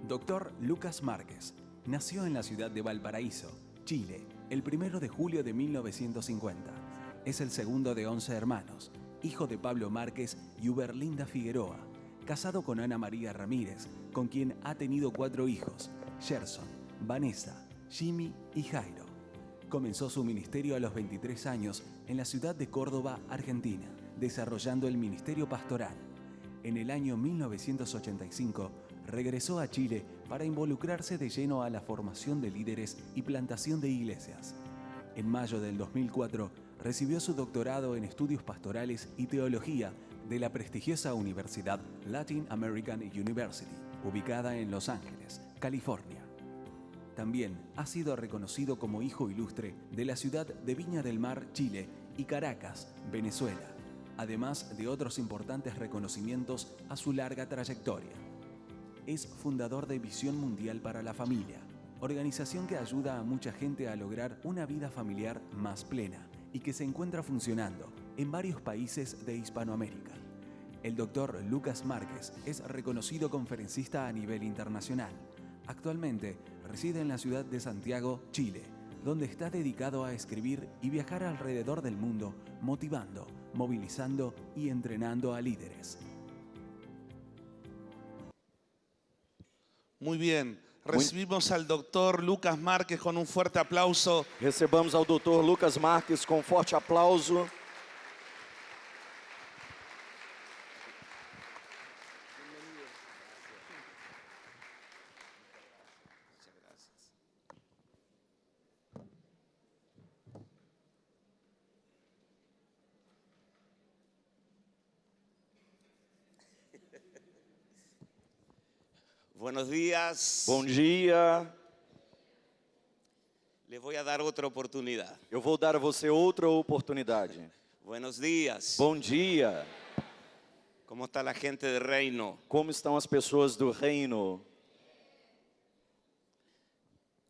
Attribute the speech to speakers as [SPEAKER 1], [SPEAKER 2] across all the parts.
[SPEAKER 1] Dr. Lucas Márquez nació en la ciudad de Valparaíso, Chile, el 1 de julio de 1950. Es el segundo de 11 hermanos, hijo de Pablo Márquez y Uberlinda Figueroa, casado con Ana María Ramírez, con quien ha tenido 4 hijos, Gerson, Vanessa, Jimmy y Jairo. Comenzó su ministerio a los 23 años en la ciudad de Córdoba, Argentina, desarrollando el ministerio pastoral. En el año 1985, regresó a Chile para involucrarse de lleno a la formación de líderes y plantación de iglesias. En mayo del 2004, recibió su doctorado en estudios pastorales y teología de la prestigiosa Universidad Latin American University, ubicada en Los Ángeles, California. También ha sido reconocido como hijo ilustre de la ciudad de Viña del Mar, Chile, y Caracas, Venezuela, además de otros importantes reconocimientos a su larga trayectoria. Es fundador de Visión Mundial para la Familia, organización que ayuda a mucha gente a lograr una vida familiar más plena y que se encuentra funcionando en varios países de Hispanoamérica. El Dr. Lucas Márquez es reconocido conferencista a nivel internacional. Actualmente reside en la ciudad de Santiago, Chile, donde está dedicado a escribir y viajar alrededor del mundo, motivando, movilizando y entrenando a líderes.
[SPEAKER 2] Muy bien, recibimos al doctor Lucas Márquez con un fuerte aplauso.
[SPEAKER 3] Recebamos ao Dr. Lucas Márquez com forte aplauso.
[SPEAKER 4] Buenos días.
[SPEAKER 3] Bom dia.
[SPEAKER 4] Les voy a dar otra oportunidad.
[SPEAKER 3] Eu vou dar a você outra oportunidade.
[SPEAKER 4] Buenos días.
[SPEAKER 3] Bom dia.
[SPEAKER 4] ¿Cómo está la gente de Reino?
[SPEAKER 3] Como estão as pessoas do reino?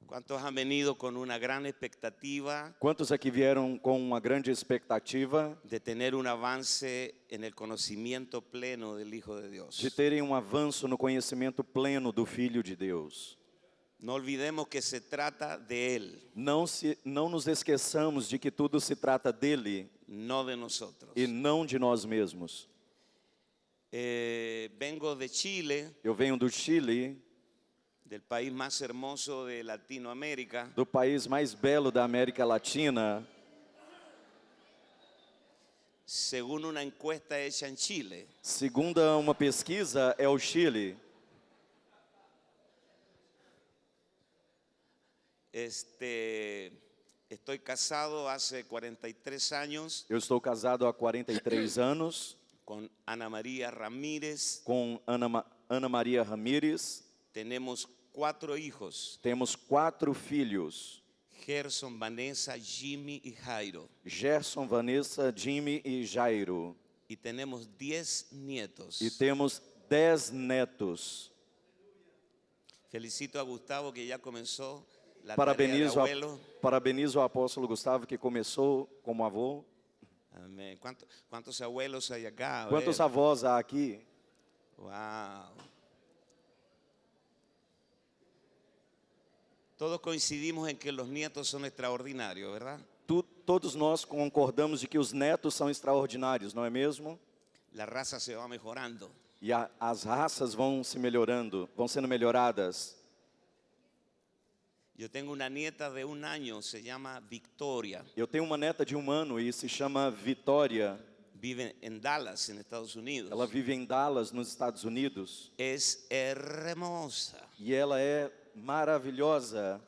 [SPEAKER 4] ¿Cuántos han venido con una gran expectativa
[SPEAKER 3] Quantos aqui vieram com uma grande expectativa
[SPEAKER 4] de tener un avance en el conocimiento pleno del Hijo de Dios?
[SPEAKER 3] de terem um avanço no conhecimento pleno do Filho de Deus?
[SPEAKER 4] No olvidemos que se trata de Él,
[SPEAKER 3] Não nos esqueçamos de que tudo se trata dele
[SPEAKER 4] no de nosotros.
[SPEAKER 3] e não de nós mesmos.
[SPEAKER 4] Vengo de Chile,
[SPEAKER 3] Eu venho do Chile,
[SPEAKER 4] del país más hermoso de Latinoamérica,
[SPEAKER 3] do país mais belo da América Latina.
[SPEAKER 4] según una encuesta hecha en Chile.
[SPEAKER 3] Segundo uma pesquisa, é o Chile.
[SPEAKER 4] Estoy casado hace 43 años
[SPEAKER 3] Eu estou casado há 43 anos
[SPEAKER 4] con Ana María Ramírez.
[SPEAKER 3] com Ana Maria Ramírez.
[SPEAKER 4] Tenemos 4 hijos:
[SPEAKER 3] Temos 4 filhos:
[SPEAKER 4] Gerson, Vanessa, Jimmy y Jairo.
[SPEAKER 3] Gerson, Vanessa, Jimmy e Jairo.
[SPEAKER 4] Y tenemos 10 nietos.
[SPEAKER 3] E temos 10 netos.
[SPEAKER 4] Felicito a Gustavo que ya comenzó la tarea de abuelo.
[SPEAKER 3] Parabenizo o apóstolo Gustavo que começou como avô.
[SPEAKER 4] Amén. ¿Cuántos abuelos hay acá? A
[SPEAKER 3] Quantos
[SPEAKER 4] ver.
[SPEAKER 3] avós há aqui?
[SPEAKER 4] Wow. Todos coincidimos en que los nietos son extraordinarios, ¿verdad?
[SPEAKER 3] Todos nós concordamos de que os netos são extraordinários, não é mesmo?
[SPEAKER 4] La raza se va mejorando.
[SPEAKER 3] E as raças vão se melhorando, vão sendo melhoradas.
[SPEAKER 4] Yo tengo una nieta de 1 año, se llama Victoria.
[SPEAKER 3] Eu tenho uma neta de 1 ano e se chama Vitória.
[SPEAKER 4] Vive en Dallas, en Estados Unidos.
[SPEAKER 3] Ela vive em Dallas, nos Estados Unidos.
[SPEAKER 4] Es hermosa.
[SPEAKER 3] E ela é maravilhosa.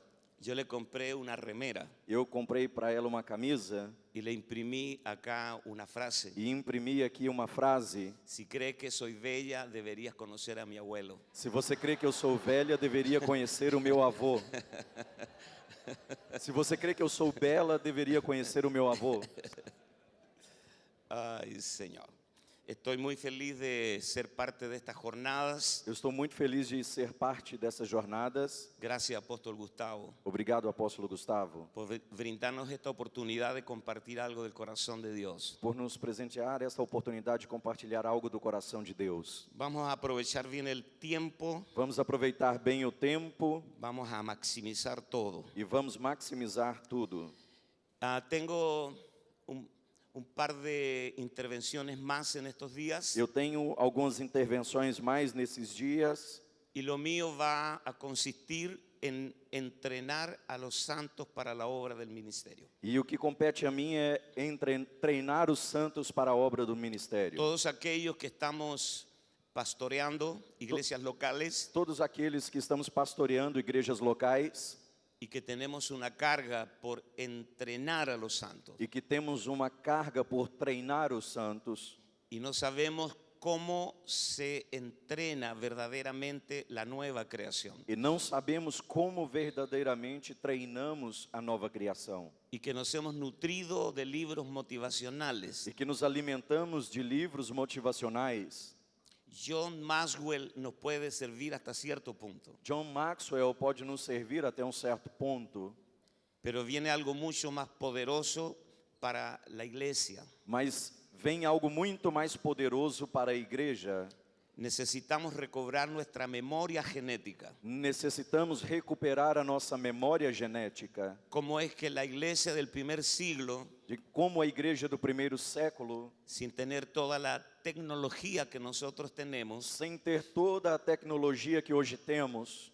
[SPEAKER 4] Yo le compré una remera
[SPEAKER 3] Eu comprei para ela uma camisa
[SPEAKER 4] y le imprimí acá una frase.
[SPEAKER 3] e imprimi aqui uma frase.
[SPEAKER 4] Si crees que soy bella, deberías conocer a mi abuelo.
[SPEAKER 3] Se você crê que eu sou velha, deveria conhecer o meu avô. Se você crê que eu sou bela, deveria conhecer o meu avô.
[SPEAKER 4] Ay, Señor. Estoy muy feliz de ser parte de estas jornadas.
[SPEAKER 3] Eu estou muito feliz de ser parte dessas jornadas.
[SPEAKER 4] Gracias, Apóstol Gustavo,
[SPEAKER 3] Obrigado, apóstolo Gustavo,
[SPEAKER 4] por brindarnos esta oportunidad de compartir algo del corazón de Dios.
[SPEAKER 3] por nos presentear essa oportunidade de compartilhar algo do coração de Deus.
[SPEAKER 4] Vamos a aprovechar bien el tiempo,
[SPEAKER 3] Vamos aproveitar bem o tempo
[SPEAKER 4] vamos a maximizar todo.
[SPEAKER 3] e vamos maximizar tudo.
[SPEAKER 4] Tengo un par de intervenciones más en estos días
[SPEAKER 3] Eu tenho algumas intervenções mais nesses dias
[SPEAKER 4] y lo mío va a consistir en entrenar a los santos para la obra del ministerio.
[SPEAKER 3] e o que compete a mim é treinar os santos para a obra do ministério.
[SPEAKER 4] Todos aquellos que estamos pastoreando iglesias locales
[SPEAKER 3] Todos aqueles que estamos pastoreando igrejas locais
[SPEAKER 4] y que tenemos una carga por entrenar a los santos
[SPEAKER 3] e que temos uma carga por treinar os santos
[SPEAKER 4] y no sabemos cómo se entrena verdaderamente la nueva creación
[SPEAKER 3] e não sabemos como verdadeiramente treinamos a nova criação
[SPEAKER 4] y que nos hemos nutrido de libros motivacionales.
[SPEAKER 3] e que nos alimentamos de livros motivacionais.
[SPEAKER 4] John Maxwell nos puede servir hasta cierto punto,
[SPEAKER 3] John Maxwell pode nos servir até um certo ponto,
[SPEAKER 4] pero viene algo mucho más poderoso para la iglesia.
[SPEAKER 3] mas vem algo muito mais poderoso para a igreja.
[SPEAKER 4] Necesitamos recobrar nuestra memoria genética.
[SPEAKER 3] Necessitamos recuperar a nossa memória genética
[SPEAKER 4] ¿Cómo es que la iglesia del primer siglo,
[SPEAKER 3] de como a igreja do primeiro século,
[SPEAKER 4] sin tener toda la tecnología que nosotros tenemos,
[SPEAKER 3] sem ter toda a tecnologia que hoje temos,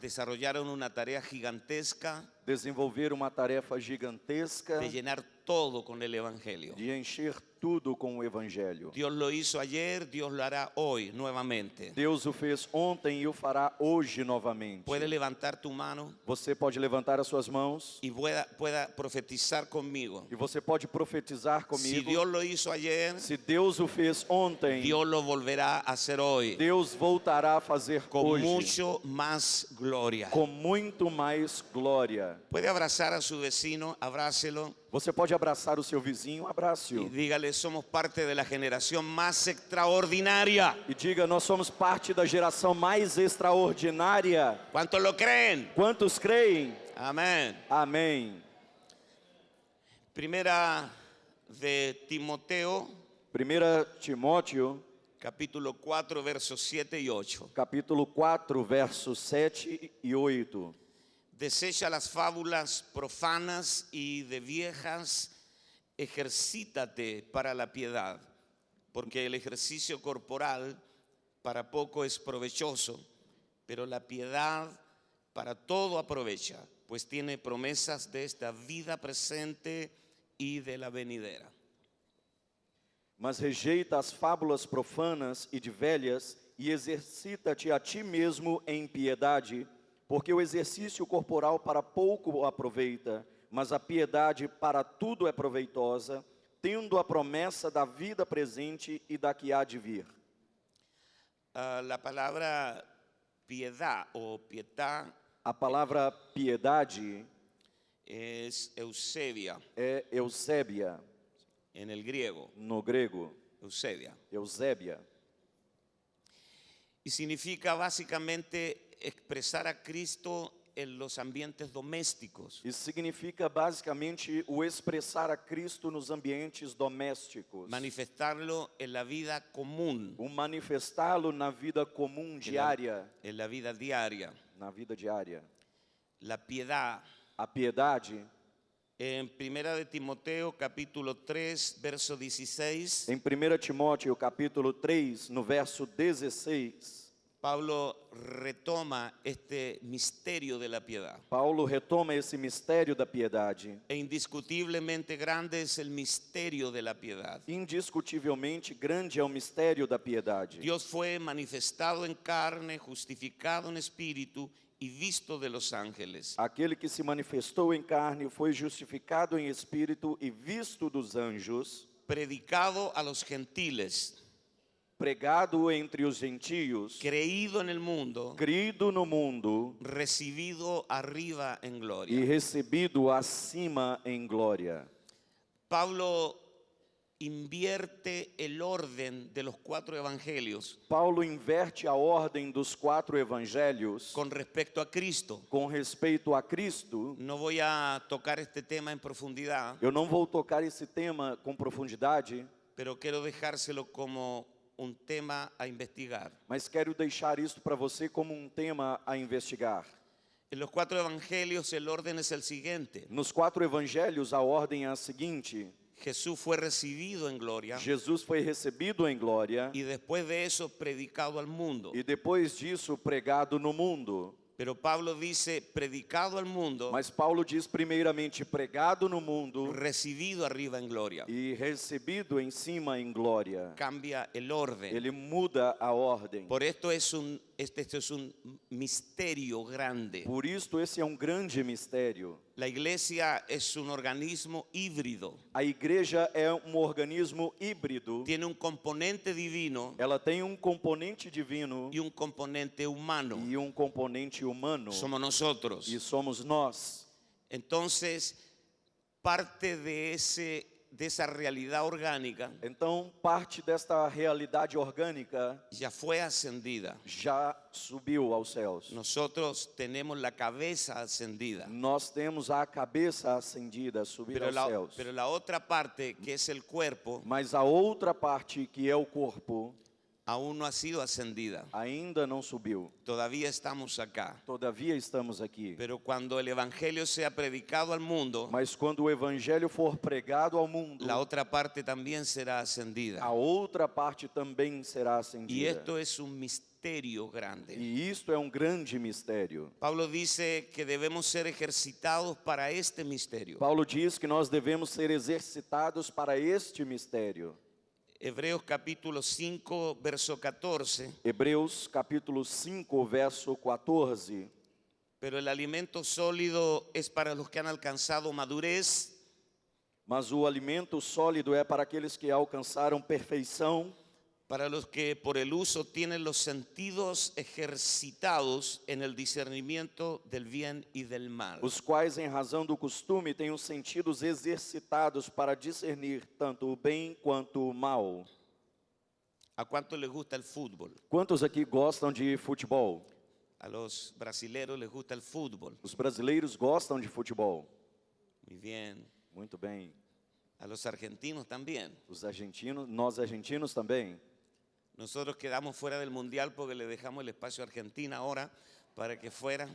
[SPEAKER 4] desarrollaron una tarea gigantesca
[SPEAKER 3] desenvolver uma tarefa gigantesca
[SPEAKER 4] de llenar todo con el Evangelio?
[SPEAKER 3] de encher tudo com o evangelho.
[SPEAKER 4] Dios lo hizo ayer, Dios lo hará hoy nuevamente.
[SPEAKER 3] Deus o fez ontem e o fará hoje novamente.
[SPEAKER 4] Puede levantar tu mano
[SPEAKER 3] Você pode levantar as suas mãos
[SPEAKER 4] y pueda profetizar conmigo.
[SPEAKER 3] e você pode profetizar
[SPEAKER 4] Si
[SPEAKER 3] comigo.
[SPEAKER 4] Dios lo hizo ayer,
[SPEAKER 3] Se Deus o fez ontem,
[SPEAKER 4] Dios lo volverá a hacer hoy
[SPEAKER 3] Deus voltará a fazer
[SPEAKER 4] con
[SPEAKER 3] hoje
[SPEAKER 4] mucho más gloria.
[SPEAKER 3] com muito mais glória.
[SPEAKER 4] Puede abrazar a su vecino, abrácelo
[SPEAKER 3] Você pode abraçar o seu vizinho,
[SPEAKER 4] y
[SPEAKER 3] abrace-o.
[SPEAKER 4] dígale: somos parte de la generación más extraordinaria.
[SPEAKER 3] E diga, nós somos parte da geração mais extraordinária.
[SPEAKER 4] ¿Cuántos lo creen?
[SPEAKER 3] Quantos creem?
[SPEAKER 4] Amén.
[SPEAKER 3] Amém.
[SPEAKER 4] Primera de Timoteo,
[SPEAKER 3] 1 Timóteo,
[SPEAKER 4] capítulo 4, versos 7 y 8.
[SPEAKER 3] capítulo 4, versos 7 e 8.
[SPEAKER 4] Desecha las fábulas profanas y de viejas, ejercítate para la piedad, porque el ejercicio corporal para poco es provechoso, pero la piedad para todo aprovecha, pues tiene promesas de esta vida presente y de la venidera.
[SPEAKER 3] Mas rejeita as fábulas profanas e de velhas e exercita-te a ti mesmo em piedade, porque o exercício corporal para pouco aproveita, mas a piedade para tudo é proveitosa, tendo a promessa da vida presente e da que há de vir.
[SPEAKER 4] La palabra piedad o pietá
[SPEAKER 3] A palavra piedade
[SPEAKER 4] es eusebia
[SPEAKER 3] é Eusébia,
[SPEAKER 4] en el griego,
[SPEAKER 3] no grego,
[SPEAKER 4] eusebia.
[SPEAKER 3] Eusébia.
[SPEAKER 4] Y significa básicamente expresar a Cristo en los ambientes domésticos.
[SPEAKER 3] Isso significa basicamente o expressar a Cristo nos ambientes domésticos.
[SPEAKER 4] Manifestarlo en la vida común,
[SPEAKER 3] O manifestá-lo na vida comum diária,
[SPEAKER 4] en la vida diaria.
[SPEAKER 3] na vida diária.
[SPEAKER 4] La piedad.
[SPEAKER 3] A piedade,
[SPEAKER 4] En Primera de Timoteo, capítulo 3, verso 16,
[SPEAKER 3] em 1 Timóteo capítulo 3, no verso 16,
[SPEAKER 4] Pablo retoma este misterio de la piedad.
[SPEAKER 3] Paulo retoma esse mistério da piedade.
[SPEAKER 4] E indiscutiblemente grande es el misterio de la piedad.
[SPEAKER 3] Indiscutivelmente grande é o mistério da piedade.
[SPEAKER 4] Dios fue manifestado en carne, justificado en espíritu y visto de los ángeles.
[SPEAKER 3] Aquele que se manifestou em carne foi justificado em espírito e visto dos anjos,
[SPEAKER 4] Predicado a los gentiles,
[SPEAKER 3] pregado entre os gentios,
[SPEAKER 4] creído en el mundo,
[SPEAKER 3] crido no mundo
[SPEAKER 4] recibido arriba en
[SPEAKER 3] e
[SPEAKER 4] gloria.
[SPEAKER 3] recebido acima em glória.
[SPEAKER 4] Pablo invierte el orden de los 4 evangelios
[SPEAKER 3] Paulo inverte a ordem dos 4 evangelhos
[SPEAKER 4] con respecto a Cristo.
[SPEAKER 3] com respeito a Cristo.
[SPEAKER 4] No voy a tocar este tema en profundidad,
[SPEAKER 3] Eu não vou tocar esse tema com profundidade,
[SPEAKER 4] pero quiero dejárselo como un tema a investigar.
[SPEAKER 3] mas quero deixar isso para você como um tema a investigar.
[SPEAKER 4] En los 4 evangelios el orden es el siguiente.
[SPEAKER 3] Nos 4 evangelhos, a ordem é a seguinte:
[SPEAKER 4] Jesús fue recibido en gloria
[SPEAKER 3] Jesus foi recebido em glória
[SPEAKER 4] y después de eso predicado al mundo.
[SPEAKER 3] e depois disso pregado no mundo.
[SPEAKER 4] Pero Pablo dice predicado al mundo,
[SPEAKER 3] Mas Paulo diz primeiramente pregado no mundo
[SPEAKER 4] recibido arriba en gloria.
[SPEAKER 3] e recebido em cima em glória.
[SPEAKER 4] Cambia el orden.
[SPEAKER 3] Ele muda a ordem.
[SPEAKER 4] Por esto este es un misterio grande.
[SPEAKER 3] Por isto esse é um grande mistério.
[SPEAKER 4] La iglesia es un organismo híbrido.
[SPEAKER 3] A igreja é um organismo híbrido.
[SPEAKER 4] Tiene un componente divino
[SPEAKER 3] Ela tem um componente divino
[SPEAKER 4] y un componente humano.
[SPEAKER 3] e um componente humano.
[SPEAKER 4] Somos nosotros.
[SPEAKER 3] E somos nós.
[SPEAKER 4] Entonces, parte de esa realidad orgánica
[SPEAKER 3] Então, parte desta realidade orgânica
[SPEAKER 4] ya fue ascendida.
[SPEAKER 3] já subiu aos céus.
[SPEAKER 4] Nosotros tenemos la cabeza ascendida.
[SPEAKER 3] Nós temos a cabeça ascendida, subir aos céus.
[SPEAKER 4] Pero la otra parte, que es el cuerpo,
[SPEAKER 3] Mas a outra parte, que é o corpo,
[SPEAKER 4] aún no ha sido ascendida.
[SPEAKER 3] ainda não subiu.
[SPEAKER 4] Todavía estamos acá.
[SPEAKER 3] Todavia estamos aqui.
[SPEAKER 4] Pero cuando el evangelio sea predicado al mundo,
[SPEAKER 3] Mas quando o evangelho for pregado ao mundo,
[SPEAKER 4] la otra parte también será ascendida.
[SPEAKER 3] a outra parte também será
[SPEAKER 4] Y
[SPEAKER 3] acendida.
[SPEAKER 4] esto es un misterio grande.
[SPEAKER 3] E isto é um grande mistério.
[SPEAKER 4] Pablo dice que debemos ser ejercitados para este misterio.
[SPEAKER 3] Paulo diz que nós devemos ser exercitados para este mistério.
[SPEAKER 4] Hebreos capítulo 5, verso 14.
[SPEAKER 3] Hebreus capítulo 5, verso 14.
[SPEAKER 4] Pero el alimento sólido es para los que han alcanzado madurez,
[SPEAKER 3] Mas o alimento sólido é para aqueles que alcançaram perfeição,
[SPEAKER 4] para los que por el uso tienen los sentidos ejercitados en el discernimiento del bien y del mal.
[SPEAKER 3] os quais, em razão do costume, têm os sentidos exercitados para discernir tanto o bem quanto o mal.
[SPEAKER 4] ¿A cuánto les gusta el fútbol?
[SPEAKER 3] Quantos aqui gostam de futebol?
[SPEAKER 4] A los brasileros les gusta el fútbol.
[SPEAKER 3] Os brasileiros gostam de futebol.
[SPEAKER 4] Muy bien.
[SPEAKER 3] Muito bem.
[SPEAKER 4] A los argentinos también.
[SPEAKER 3] Os argentinos, nós argentinos também.
[SPEAKER 4] Nosotros quedamos fuera del mundial porque le dejamos el espacio a Argentina ahora para que fueran.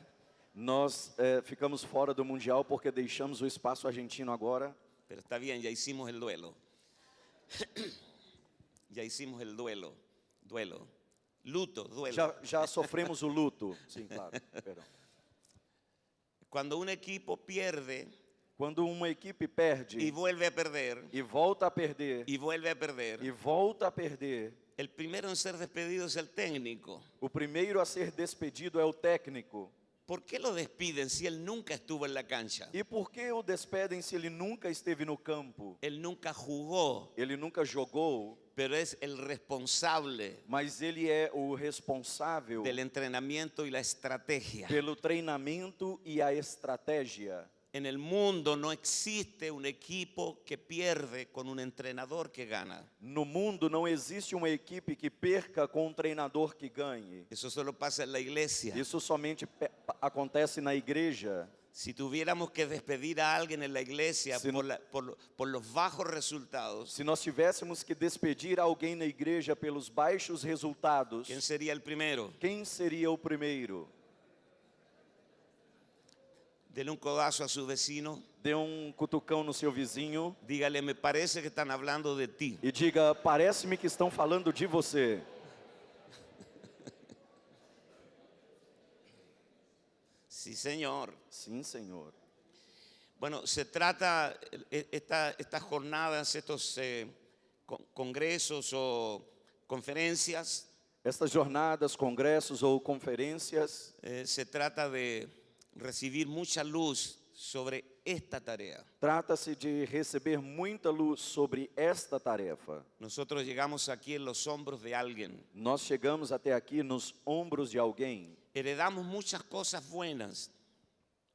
[SPEAKER 3] Nós ficamos fora do Mundial porque deixamos o espaço argentino agora.
[SPEAKER 4] Pero está bien, ya hicimos el duelo. Ya hicimos el duelo. Duelo. Luto, duelo.
[SPEAKER 3] Já sofremos o luto. Sim, claro. Perdão.
[SPEAKER 4] Cuando un equipo pierde
[SPEAKER 3] Quando uma equipe perde
[SPEAKER 4] y vuelve a perder
[SPEAKER 3] e volta a perder
[SPEAKER 4] y vuelve a perder,
[SPEAKER 3] e volta a perder,
[SPEAKER 4] el primero en ser despedido es el técnico.
[SPEAKER 3] o primeiro a ser despedido é o técnico.
[SPEAKER 4] ¿Por qué lo despiden si él nunca estuvo en la cancha?
[SPEAKER 3] E por que o despedem se ele nunca esteve no campo?
[SPEAKER 4] Él nunca jugó,
[SPEAKER 3] Ele nunca jogou,
[SPEAKER 4] pero es el responsable
[SPEAKER 3] mas ele é o responsável
[SPEAKER 4] del entrenamiento y la estrategia.
[SPEAKER 3] pelo treinamento e a estratégia.
[SPEAKER 4] En el mundo no existe un equipo que pierde con un entrenador que gana.
[SPEAKER 3] No mundo não existe uma equipe que perca com um treinador que ganhe.
[SPEAKER 4] Eso solo pasa en la iglesia.
[SPEAKER 3] Isso somente acontece na igreja.
[SPEAKER 4] Si tuviéramos que despedir a alguien en la iglesia
[SPEAKER 3] Si no-
[SPEAKER 4] por los bajos resultados,
[SPEAKER 3] Se nós tivéssemos que despedir alguém na igreja pelos baixos resultados,
[SPEAKER 4] ¿quién sería el primero?
[SPEAKER 3] quem seria o primeiro?
[SPEAKER 4] Dele un codazo a su vecino,
[SPEAKER 3] Dê cutucão no seu vizinho
[SPEAKER 4] dígale, me parece que están hablando de ti.
[SPEAKER 3] e diga: parece-me que estão falando de você.
[SPEAKER 4] Sí, señor.
[SPEAKER 3] Sim, Senhor.
[SPEAKER 4] Bueno, se trata, estas jornadas, estos congresos o conferencias,
[SPEAKER 3] Estas jornadas, congressos ou conferências,
[SPEAKER 4] se trata de recibir mucha luz sobre esta tarea.
[SPEAKER 3] trata-se de receber muita luz sobre esta tarefa.
[SPEAKER 4] Nosotros llegamos aquí en los hombros de alguien.
[SPEAKER 3] Nós chegamos até aqui nos ombros de alguém.
[SPEAKER 4] Heredamos muchas cosas buenas,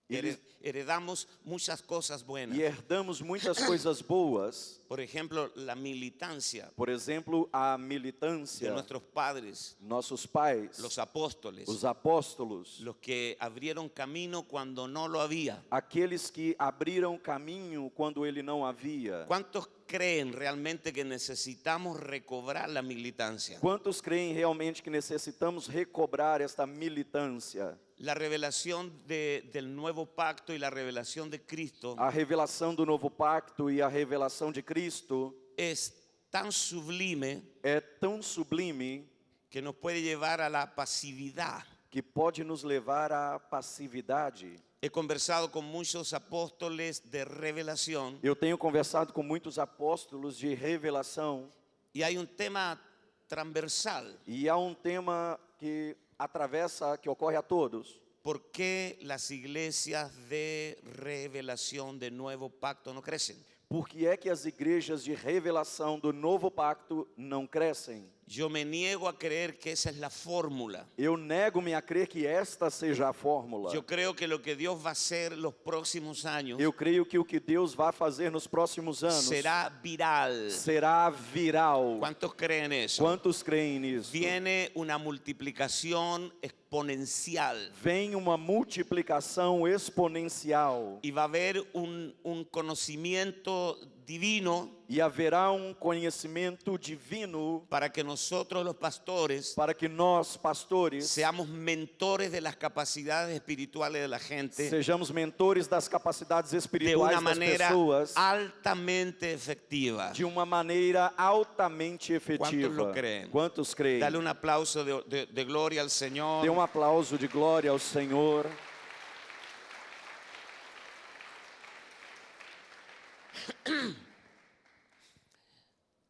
[SPEAKER 4] Heredamos muchas cosas buenas.
[SPEAKER 3] E herdamos muitas coisas boas.
[SPEAKER 4] Por ejemplo, la militancia
[SPEAKER 3] Por exemplo, a
[SPEAKER 4] de
[SPEAKER 3] militância,
[SPEAKER 4] nuestros padres,
[SPEAKER 3] nossos pais,
[SPEAKER 4] los apóstoles,
[SPEAKER 3] os apóstolos,
[SPEAKER 4] los que abrieron camino cuando no lo había.
[SPEAKER 3] aqueles que abriram caminho quando ele não havia.
[SPEAKER 4] ¿Cuántos creen realmente que necesitamos recobrar la militancia?
[SPEAKER 3] Quantos creem realmente que necessitamos recobrar esta militância?
[SPEAKER 4] La revelación del nuevo pacto y la revelación de Cristo
[SPEAKER 3] A revelação do novo pacto e a revelação de Cristo
[SPEAKER 4] es tan sublime
[SPEAKER 3] é tão sublime
[SPEAKER 4] que nos puede llevar a la pasividad.
[SPEAKER 3] que pode nos levar à passividade.
[SPEAKER 4] He conversado con muchos apóstoles de revelación
[SPEAKER 3] Eu tenho conversado com muitos apóstolos de revelação
[SPEAKER 4] y hay un tema transversal.
[SPEAKER 3] e há tema que atravessa, que ocorre a todos.
[SPEAKER 4] ¿Por qué las iglesias de revelación de nuevo pacto no crecen?
[SPEAKER 3] Por que é que as igrejas de revelação do novo pacto não crescem?
[SPEAKER 4] Yo me niego a creer que esa es la fórmula.
[SPEAKER 3] Eu nego-me a crer que esta seja a fórmula.
[SPEAKER 4] Yo creo que lo que Dios va a hacer los próximos años
[SPEAKER 3] Eu creio que o que Deus vai fazer nos próximos anos
[SPEAKER 4] será viral.
[SPEAKER 3] será viral.
[SPEAKER 4] ¿Cuántos creen eso?
[SPEAKER 3] Quantos creem nisso?
[SPEAKER 4] Viene una multiplicación exponencial
[SPEAKER 3] Vem uma multiplicação exponencial
[SPEAKER 4] y va a haber un conocimiento divino
[SPEAKER 3] e haverá conhecimento divino
[SPEAKER 4] para que nosotros los pastores
[SPEAKER 3] para que nós, pastores,
[SPEAKER 4] seamos mentores de las capacidades espirituales de la gente
[SPEAKER 3] sejamos mentores das capacidades
[SPEAKER 4] de
[SPEAKER 3] espirituais
[SPEAKER 4] una
[SPEAKER 3] das
[SPEAKER 4] manera
[SPEAKER 3] pessoas
[SPEAKER 4] altamente efectiva.
[SPEAKER 3] de uma maneira altamente efetiva.
[SPEAKER 4] Quantos lo creem?
[SPEAKER 3] Quantos creem?
[SPEAKER 4] Dale un aplauso de gloria al Señor.
[SPEAKER 3] Dê aplauso de glória ao Senhor.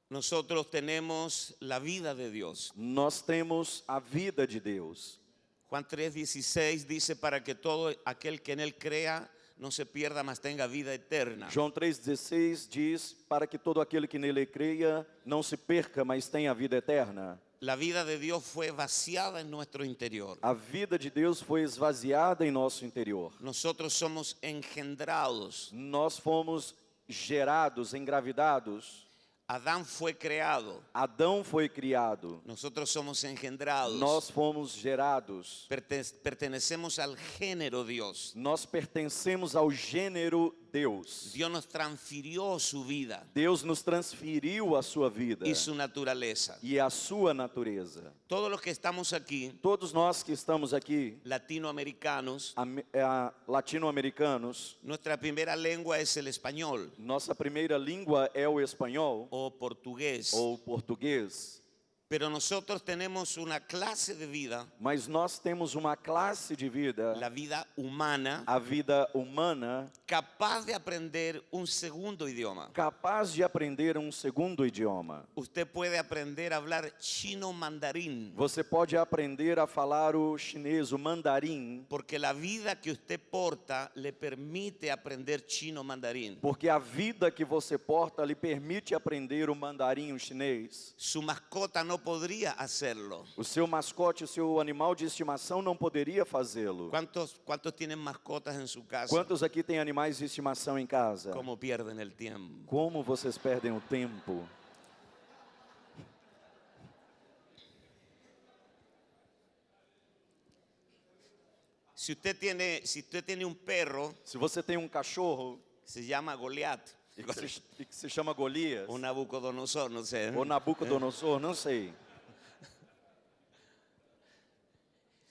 [SPEAKER 4] Nosotros tenemos la vida de Dios.
[SPEAKER 3] Nós temos a vida de Deus.
[SPEAKER 4] Juan 3:16 dice para que todo aquel que en él crea no se pierda, mas tenga vida eterna.
[SPEAKER 3] João 3,16 diz para que todo aquele que nele creia não se perca, mas tenha a vida eterna.
[SPEAKER 4] La vida de Dios fue vaciada en nuestro interior.
[SPEAKER 3] A vida de Deus foi esvaziada em nosso interior.
[SPEAKER 4] Nosotros somos engendrados.
[SPEAKER 3] Nós fomos gerados, engravidados.
[SPEAKER 4] Adán fue creado.
[SPEAKER 3] Adão foi criado.
[SPEAKER 4] Nosotros somos engendrados.
[SPEAKER 3] Nós fomos gerados.
[SPEAKER 4] Pertenecemos al género Dios.
[SPEAKER 3] Nós pertencemos ao gênero Deus.
[SPEAKER 4] Dios nos transfirió su vida
[SPEAKER 3] Deus nos transferiu a sua vida
[SPEAKER 4] y su naturaleza.
[SPEAKER 3] e a sua natureza.
[SPEAKER 4] Todos los que estamos aquí,
[SPEAKER 3] Todos nós que estamos aqui,
[SPEAKER 4] latinoamericanos,
[SPEAKER 3] latino-americanos,
[SPEAKER 4] nuestra primera lengua es el español
[SPEAKER 3] nossa primeira língua é o espanhol
[SPEAKER 4] o portugués.
[SPEAKER 3] ou o português.
[SPEAKER 4] Pero nosotros tenemos una clase de vida,
[SPEAKER 3] Mas nós temos uma classe de vida,
[SPEAKER 4] la vida humana,
[SPEAKER 3] a vida humana,
[SPEAKER 4] capaz de aprender un segundo idioma.
[SPEAKER 3] capaz de aprender segundo idioma.
[SPEAKER 4] Usted puede aprender a hablar chino mandarín,
[SPEAKER 3] Você pode aprender a falar o chinês, o mandarim,
[SPEAKER 4] porque la vida que usted porta le permite aprender chino mandarín.
[SPEAKER 3] porque a vida que você porta lhe permite aprender o mandarim, o chinês.
[SPEAKER 4] Su mascota no podría hacerlo.
[SPEAKER 3] O seu mascote, o seu animal de estimação não poderia fazê-lo.
[SPEAKER 4] ¿Cuántos tienen mascotas en su casa?
[SPEAKER 3] Quantos aqui têm animais de estimação em casa?
[SPEAKER 4] ¿Cómo pierden el tiempo?
[SPEAKER 3] Como vocês perdem o tempo?
[SPEAKER 4] Si usted tiene un perro,
[SPEAKER 3] Se você tem cachorro
[SPEAKER 4] se llama Goliat,
[SPEAKER 3] e que se chama Golias,
[SPEAKER 4] o Nabucodonosor, no sé.
[SPEAKER 3] ou Nabucodonosor, não sei.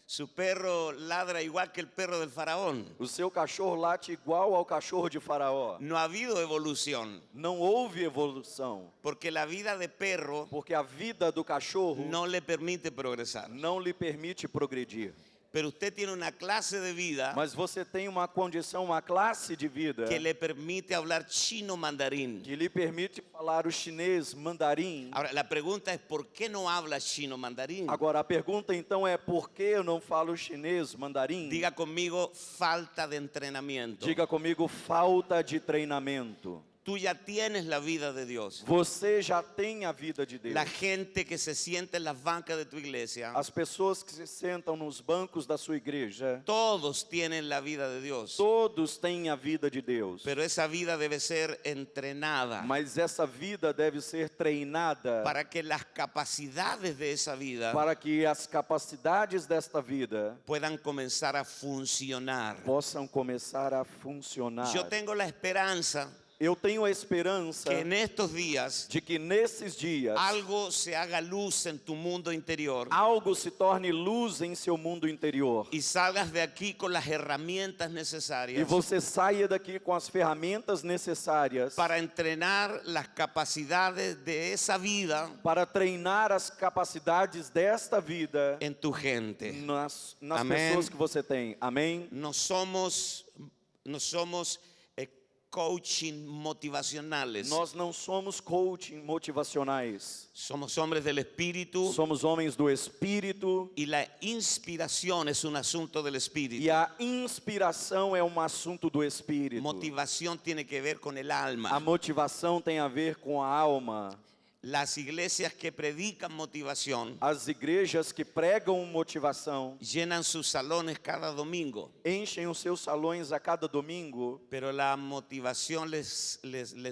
[SPEAKER 4] Su perro ladra igual que el perro del faraón.
[SPEAKER 3] O seu cachorro late igual ao cachorro de Faraó.
[SPEAKER 4] No ha habido evolución,
[SPEAKER 3] Não houve evolução,
[SPEAKER 4] porque la vida de perro
[SPEAKER 3] porque a vida do cachorro
[SPEAKER 4] no le permite progresar.
[SPEAKER 3] não lhe permite progredir.
[SPEAKER 4] Pero usted tiene una clase de vida
[SPEAKER 3] Mas você tem uma condição, uma classe de vida
[SPEAKER 4] que le permite hablar chino mandarín.
[SPEAKER 3] que lhe permite falar o chinês, mandarim.
[SPEAKER 4] Ahora, la pregunta es, ¿por qué no habla chino mandarín?
[SPEAKER 3] Agora a pergunta então é por que eu não falo chinês, mandarim?
[SPEAKER 4] Diga conmigo, falta de entrenamiento.
[SPEAKER 3] Diga comigo, falta de treinamento.
[SPEAKER 4] Tú ya tienes la vida de Dios.
[SPEAKER 3] Você já tem a vida de Deus.
[SPEAKER 4] La gente que se siente en las bancas de tu iglesia,
[SPEAKER 3] As pessoas que se sentam nos bancos da sua igreja,
[SPEAKER 4] todos tienen la vida de Dios.
[SPEAKER 3] todos têm a vida de Deus.
[SPEAKER 4] Pero esa vida debe ser entrenada
[SPEAKER 3] Mas essa vida deve ser treinada
[SPEAKER 4] para que las capacidades de esa vida
[SPEAKER 3] para que as capacidades desta vida
[SPEAKER 4] puedan comenzar a funcionar.
[SPEAKER 3] possam começar a funcionar.
[SPEAKER 4] Yo tengo la esperanza
[SPEAKER 3] Eu tenho a esperança
[SPEAKER 4] que en estos días
[SPEAKER 3] de que nesses dias
[SPEAKER 4] algo se haga luz en tu mundo interior
[SPEAKER 3] algo se torne luz em seu mundo interior.
[SPEAKER 4] y salgas de aquí con las herramientas
[SPEAKER 3] E
[SPEAKER 4] necesarias
[SPEAKER 3] você saia daqui com as ferramentas necessárias
[SPEAKER 4] para entrenar las capacidades de esa vida
[SPEAKER 3] para treinar as capacidades desta vida
[SPEAKER 4] en tu gente.
[SPEAKER 3] nas
[SPEAKER 4] Amém.
[SPEAKER 3] pessoas que você tem. Amém?
[SPEAKER 4] No somos coaching motivacionales.
[SPEAKER 3] Nós não somos coaching motivacionais.
[SPEAKER 4] Somos hombres del espíritu
[SPEAKER 3] Somos homens do Espírito.
[SPEAKER 4] y la inspiración es un asunto del espíritu.
[SPEAKER 3] E a inspiração é um assunto do Espírito.
[SPEAKER 4] Motivación tiene que ver con el
[SPEAKER 3] A
[SPEAKER 4] alma.
[SPEAKER 3] motivação tem a ver com a alma.
[SPEAKER 4] Las iglesias que predican motivación
[SPEAKER 3] As igrejas que pregam motivação
[SPEAKER 4] llenan sus salones cada domingo,
[SPEAKER 3] enchem os seus salões a cada domingo,
[SPEAKER 4] pero la motivación les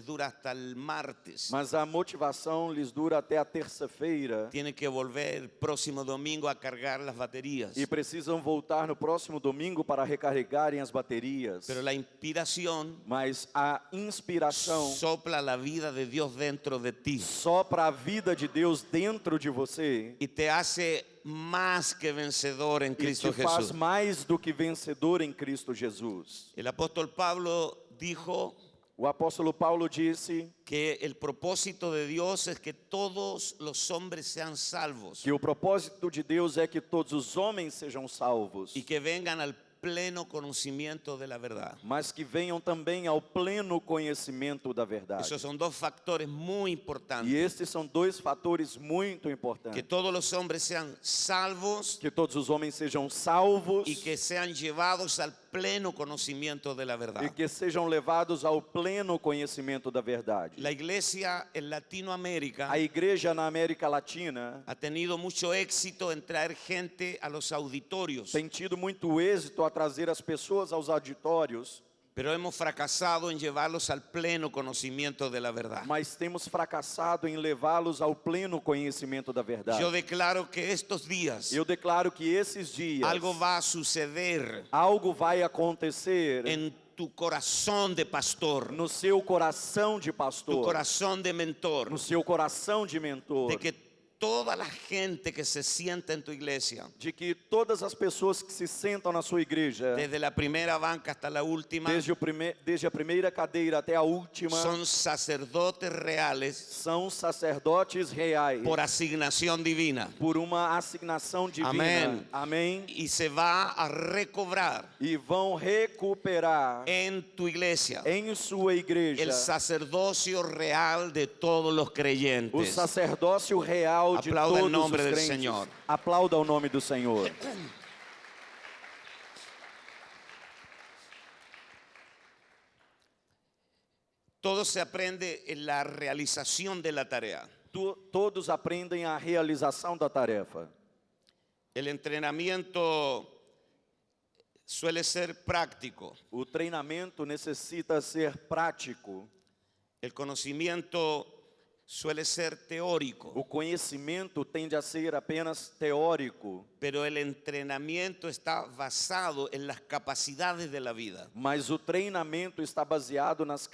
[SPEAKER 4] dura hasta el martes.
[SPEAKER 3] mas a motivação lhes dura até a terça-feira
[SPEAKER 4] Tienen que volver el próximo domingo a cargar las baterías.
[SPEAKER 3] e precisam voltar no próximo domingo para recarregarem as baterias.
[SPEAKER 4] Pero la inspiración
[SPEAKER 3] Mas a inspiração
[SPEAKER 4] sopla la vida de Dios dentro de ti
[SPEAKER 3] sopra a vida de Deus dentro de você
[SPEAKER 4] y te hace más que vencedor en
[SPEAKER 3] e
[SPEAKER 4] Cristo
[SPEAKER 3] te faz
[SPEAKER 4] Jesús.
[SPEAKER 3] mais do que vencedor em Cristo Jesus.
[SPEAKER 4] El apóstol Pablo dijo
[SPEAKER 3] O apóstolo Paulo disse
[SPEAKER 4] que el propósito de Dios es que todos los hombres sean salvos
[SPEAKER 3] que o propósito de Deus é que todos os homens sejam salvos,
[SPEAKER 4] y que vengan al pleno conocimiento de la verdad.
[SPEAKER 3] mas que venham também ao pleno conhecimento da verdade.
[SPEAKER 4] Esos son dos factores muy
[SPEAKER 3] E
[SPEAKER 4] importantes.
[SPEAKER 3] estes são dois fatores muito
[SPEAKER 4] Que
[SPEAKER 3] importantes.
[SPEAKER 4] todos los hombres sean salvos
[SPEAKER 3] Que todos os homens sejam salvos
[SPEAKER 4] y que sean llevados al pleno conocimiento de la
[SPEAKER 3] e
[SPEAKER 4] verdad.
[SPEAKER 3] que sejam levados ao pleno conhecimento da verdade.
[SPEAKER 4] La iglesia en Latinoamérica
[SPEAKER 3] A igreja na América Latina
[SPEAKER 4] ha tenido mucho éxito en traer gente a los auditorios,
[SPEAKER 3] tem tido muito êxito a trazer as pessoas aos auditórios,
[SPEAKER 4] pero hemos fracasado en llevarlos al pleno conocimiento de la verdad.
[SPEAKER 3] mas temos fracassado em levá-los ao pleno conhecimento da verdade.
[SPEAKER 4] Yo declaro que estos días
[SPEAKER 3] Eu declaro que esses dias
[SPEAKER 4] algo va a suceder
[SPEAKER 3] algo vai acontecer
[SPEAKER 4] en tu corazón de pastor,
[SPEAKER 3] no seu coração de
[SPEAKER 4] tu
[SPEAKER 3] pastor,
[SPEAKER 4] corazón de mentor,
[SPEAKER 3] no seu coração de mentor,
[SPEAKER 4] de que toda la gente que se sienta en tu iglesia,
[SPEAKER 3] de que todas as pessoas que se sentam na sua igreja,
[SPEAKER 4] desde la primera banca hasta la última,
[SPEAKER 3] desde a primeira cadeira até a última,
[SPEAKER 4] son sacerdotes reales
[SPEAKER 3] são sacerdotes reais
[SPEAKER 4] por asignación divina.
[SPEAKER 3] por uma assignação divina.
[SPEAKER 4] Amém.
[SPEAKER 3] Amém.
[SPEAKER 4] Y se va a recobrar
[SPEAKER 3] E vão recuperar
[SPEAKER 4] en tu iglesia
[SPEAKER 3] em sua igreja
[SPEAKER 4] el sacerdocio real de todos los
[SPEAKER 3] o
[SPEAKER 4] creyentes.
[SPEAKER 3] sacerdócio real de
[SPEAKER 4] Aplauda
[SPEAKER 3] todos
[SPEAKER 4] em nome
[SPEAKER 3] os
[SPEAKER 4] do
[SPEAKER 3] crentes.
[SPEAKER 4] Senhor.
[SPEAKER 3] Aplauda o nome do Senhor.
[SPEAKER 4] Todo se aprende en la realización de la tarea.
[SPEAKER 3] Todos aprendem a realização da tarefa.
[SPEAKER 4] El entrenamiento suele ser práctico.
[SPEAKER 3] O treinamento necessita ser prático.
[SPEAKER 4] El conocimiento suele ser teórico.
[SPEAKER 3] O conhecimento tende a ser apenas teórico,
[SPEAKER 4] Pero el entrenamiento está basado en las capacidades de la vida.
[SPEAKER 3] mas o treinamento está baseado nas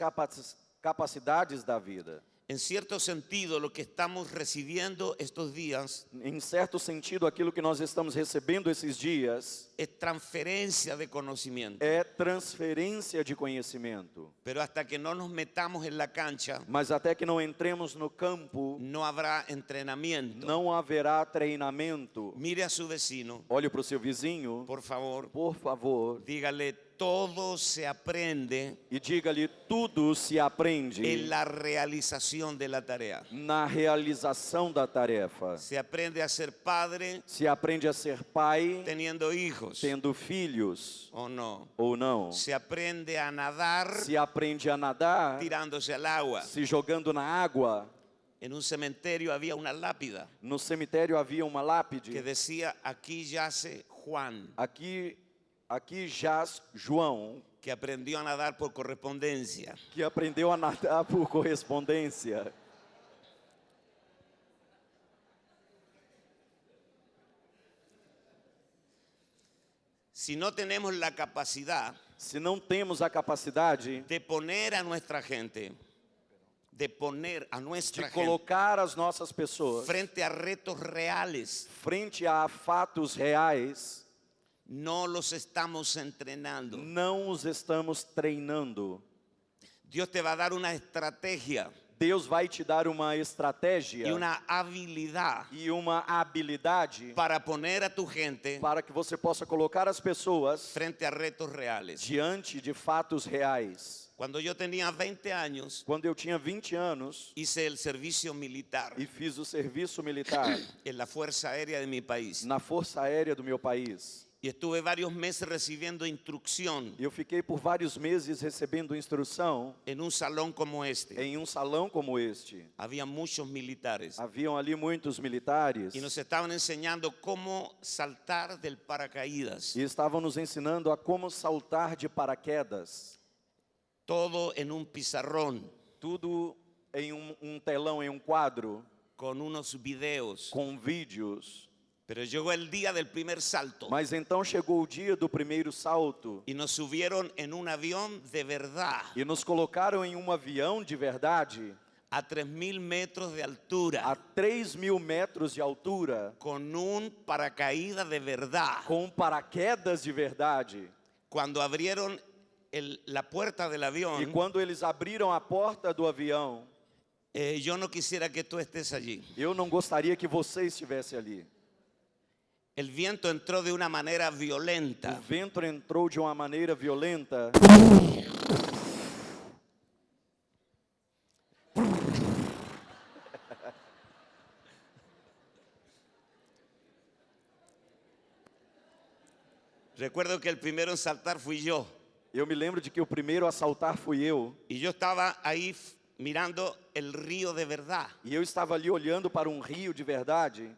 [SPEAKER 3] capacidades da vida.
[SPEAKER 4] En cierto sentido, lo que estamos recibiendo estos días
[SPEAKER 3] Em certo sentido, aquilo que nós estamos recebendo esses dias
[SPEAKER 4] es transferencia de conocimiento.
[SPEAKER 3] é transferência de conhecimento.
[SPEAKER 4] Pero hasta que no nos metamos en la cancha,
[SPEAKER 3] Mas até que não entremos no campo,
[SPEAKER 4] no habrá entrenamiento.
[SPEAKER 3] não haverá treinamento.
[SPEAKER 4] Mire a su vecino,
[SPEAKER 3] Olhe para o seu vizinho,
[SPEAKER 4] por favor,
[SPEAKER 3] por favor,
[SPEAKER 4] dígale, todo se aprende
[SPEAKER 3] E diga-lhe, tudo se aprende
[SPEAKER 4] en la realización de la tarea.
[SPEAKER 3] na realização da tarefa.
[SPEAKER 4] Se aprende a ser padre
[SPEAKER 3] Se aprende a ser pai,
[SPEAKER 4] teniendo hijos
[SPEAKER 3] tendo filhos
[SPEAKER 4] o no.
[SPEAKER 3] ou não.
[SPEAKER 4] Se aprende a nadar
[SPEAKER 3] Se aprende a nadar,
[SPEAKER 4] tirándose al agua.
[SPEAKER 3] se jogando na água.
[SPEAKER 4] En un cementerio había una lápida
[SPEAKER 3] No cemitério havia uma lápide.
[SPEAKER 4] que decía: aquí yace Juan,
[SPEAKER 3] Aqui jaz João,
[SPEAKER 4] que aprendió a nadar por correspondencia.
[SPEAKER 3] que aprendeu a nadar por correspondência.
[SPEAKER 4] Si no tenemos la capacidad
[SPEAKER 3] Se não temos a capacidade
[SPEAKER 4] de poner a nuestra gente, de
[SPEAKER 3] colocar as nossas pessoas
[SPEAKER 4] frente a retos reales,
[SPEAKER 3] frente a fatos reais,
[SPEAKER 4] no los estamos entrenando.
[SPEAKER 3] não os estamos treinando.
[SPEAKER 4] Dios te va a dar una estrategia
[SPEAKER 3] Deus vai te dar uma estratégia
[SPEAKER 4] y una habilidad
[SPEAKER 3] e uma habilidade
[SPEAKER 4] para poner a tu gente
[SPEAKER 3] para que você possa colocar as pessoas
[SPEAKER 4] frente a retos reales.
[SPEAKER 3] diante de fatos reais.
[SPEAKER 4] Cuando yo tenía 20 años,
[SPEAKER 3] Quando eu tinha 20 anos
[SPEAKER 4] hice el servicio militar
[SPEAKER 3] e fiz o serviço militar
[SPEAKER 4] en la Fuerza Aérea de mi país.
[SPEAKER 3] na Força Aérea do meu país.
[SPEAKER 4] Y estuve varios meses recibiendo instrucción
[SPEAKER 3] Eu fiquei por vários meses recebendo instrução
[SPEAKER 4] en un salón como este.
[SPEAKER 3] em um salão como este.
[SPEAKER 4] Había muchos militares
[SPEAKER 3] Haviam ali muitos militares
[SPEAKER 4] y nos estaban enseñando cómo saltar del paracaídas.
[SPEAKER 3] e estavam nos ensinando a como saltar de paraquedas.
[SPEAKER 4] Todo en un pizarrón
[SPEAKER 3] Tudo em um telão, em um quadro,
[SPEAKER 4] con unos videos.
[SPEAKER 3] com vídeos.
[SPEAKER 4] Pero llegó el día del primer salto
[SPEAKER 3] Mas então chegou o dia do primeiro salto
[SPEAKER 4] y nos subieron en un avión de verdad
[SPEAKER 3] e nos colocaram em um avião de verdade
[SPEAKER 4] a 3.000 metros de altura
[SPEAKER 3] a 3.000 metros de altura,
[SPEAKER 4] con un paracaídas de verdad.
[SPEAKER 3] com paraquedas de verdade.
[SPEAKER 4] Cuando abrieron la puerta del
[SPEAKER 3] E
[SPEAKER 4] avión,
[SPEAKER 3] quando eles abriram a porta do avião,
[SPEAKER 4] yo no quisiera que tú estés allí.
[SPEAKER 3] eu não gostaria que você estivesse ali.
[SPEAKER 4] El viento entró de una manera
[SPEAKER 3] O
[SPEAKER 4] violenta.
[SPEAKER 3] vento entrou de uma maneira violenta.
[SPEAKER 4] Recuerdo que el primero en saltar fui yo.
[SPEAKER 3] Eu me lembro de que o primeiro a saltar fui eu.
[SPEAKER 4] Y yo estaba ahí mirando el río de verdad,
[SPEAKER 3] E eu estava ali olhando para um rio de verdade,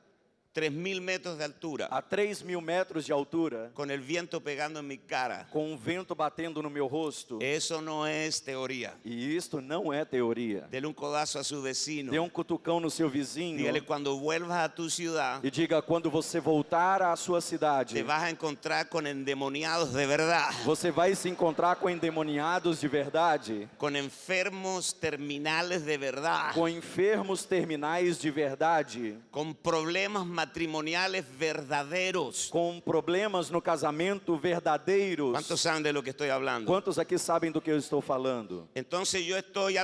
[SPEAKER 4] 3.000 metros de altura,
[SPEAKER 3] a 3.000 metros de altura,
[SPEAKER 4] con el viento pegando en mi cara.
[SPEAKER 3] com um vento batendo no meu rosto.
[SPEAKER 4] Eso no es teoría.
[SPEAKER 3] E isto não é teoria.
[SPEAKER 4] Dele un codazo a su vecino.
[SPEAKER 3] Dê um cutucão no seu vizinho
[SPEAKER 4] Dígale: cuando vuelvas a tu ciudad,
[SPEAKER 3] e diga, quando você voltar à sua cidade,
[SPEAKER 4] te vas a encontrar con endemoniados de verdad,
[SPEAKER 3] você vai se encontrar com endemoniados de verdade,
[SPEAKER 4] con enfermos terminales de verdad,
[SPEAKER 3] com enfermos terminais de verdade,
[SPEAKER 4] con problemas matrimoniales verdaderos.
[SPEAKER 3] com problemas no casamento verdadeiros.
[SPEAKER 4] ¿Cuántos saben de lo que estoy hablando?
[SPEAKER 3] Quantos aqui sabem do que eu estou falando?
[SPEAKER 4] Entonces yo estoy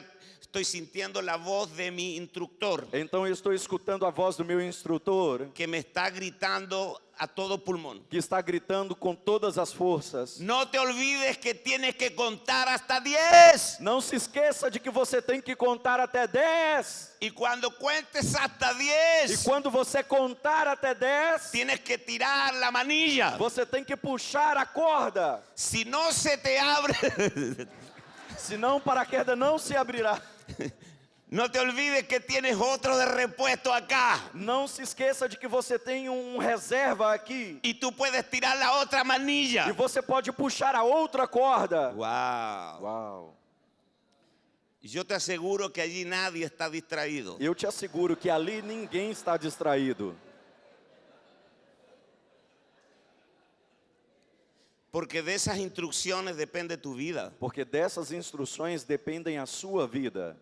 [SPEAKER 4] sintiendo la voz de mi instructor,
[SPEAKER 3] Então eu estou escutando a voz do meu instrutor,
[SPEAKER 4] que me está gritando a todo pulmón:
[SPEAKER 3] que está gritando com todas as forças:
[SPEAKER 4] no te olvides que tienes que contar hasta 10.
[SPEAKER 3] não se esqueça de que você tem que contar até 10.
[SPEAKER 4] Y cuando cuentes hasta
[SPEAKER 3] E
[SPEAKER 4] 10,
[SPEAKER 3] quando você contar até 10,
[SPEAKER 4] tienes que tirar la manilla.
[SPEAKER 3] você tem que puxar a corda,
[SPEAKER 4] Si no se te abre,
[SPEAKER 3] senão o paraquedas não se abrirá.
[SPEAKER 4] no te olvides que tienes otro de repuesto acá.
[SPEAKER 3] Não se esqueça de que você tem um reserva aqui.
[SPEAKER 4] Y tú puedes tirar la otra
[SPEAKER 3] E
[SPEAKER 4] manilla.
[SPEAKER 3] você pode puxar a outra corda.
[SPEAKER 4] Wow.
[SPEAKER 3] Uau!
[SPEAKER 4] Yo te aseguro que allí nadie está distraído.
[SPEAKER 3] Eu te asseguro que ali ninguém está distraído.
[SPEAKER 4] Porque de esas instrucciones depende tu vida.
[SPEAKER 3] Porque dessas instruções dependem a sua vida.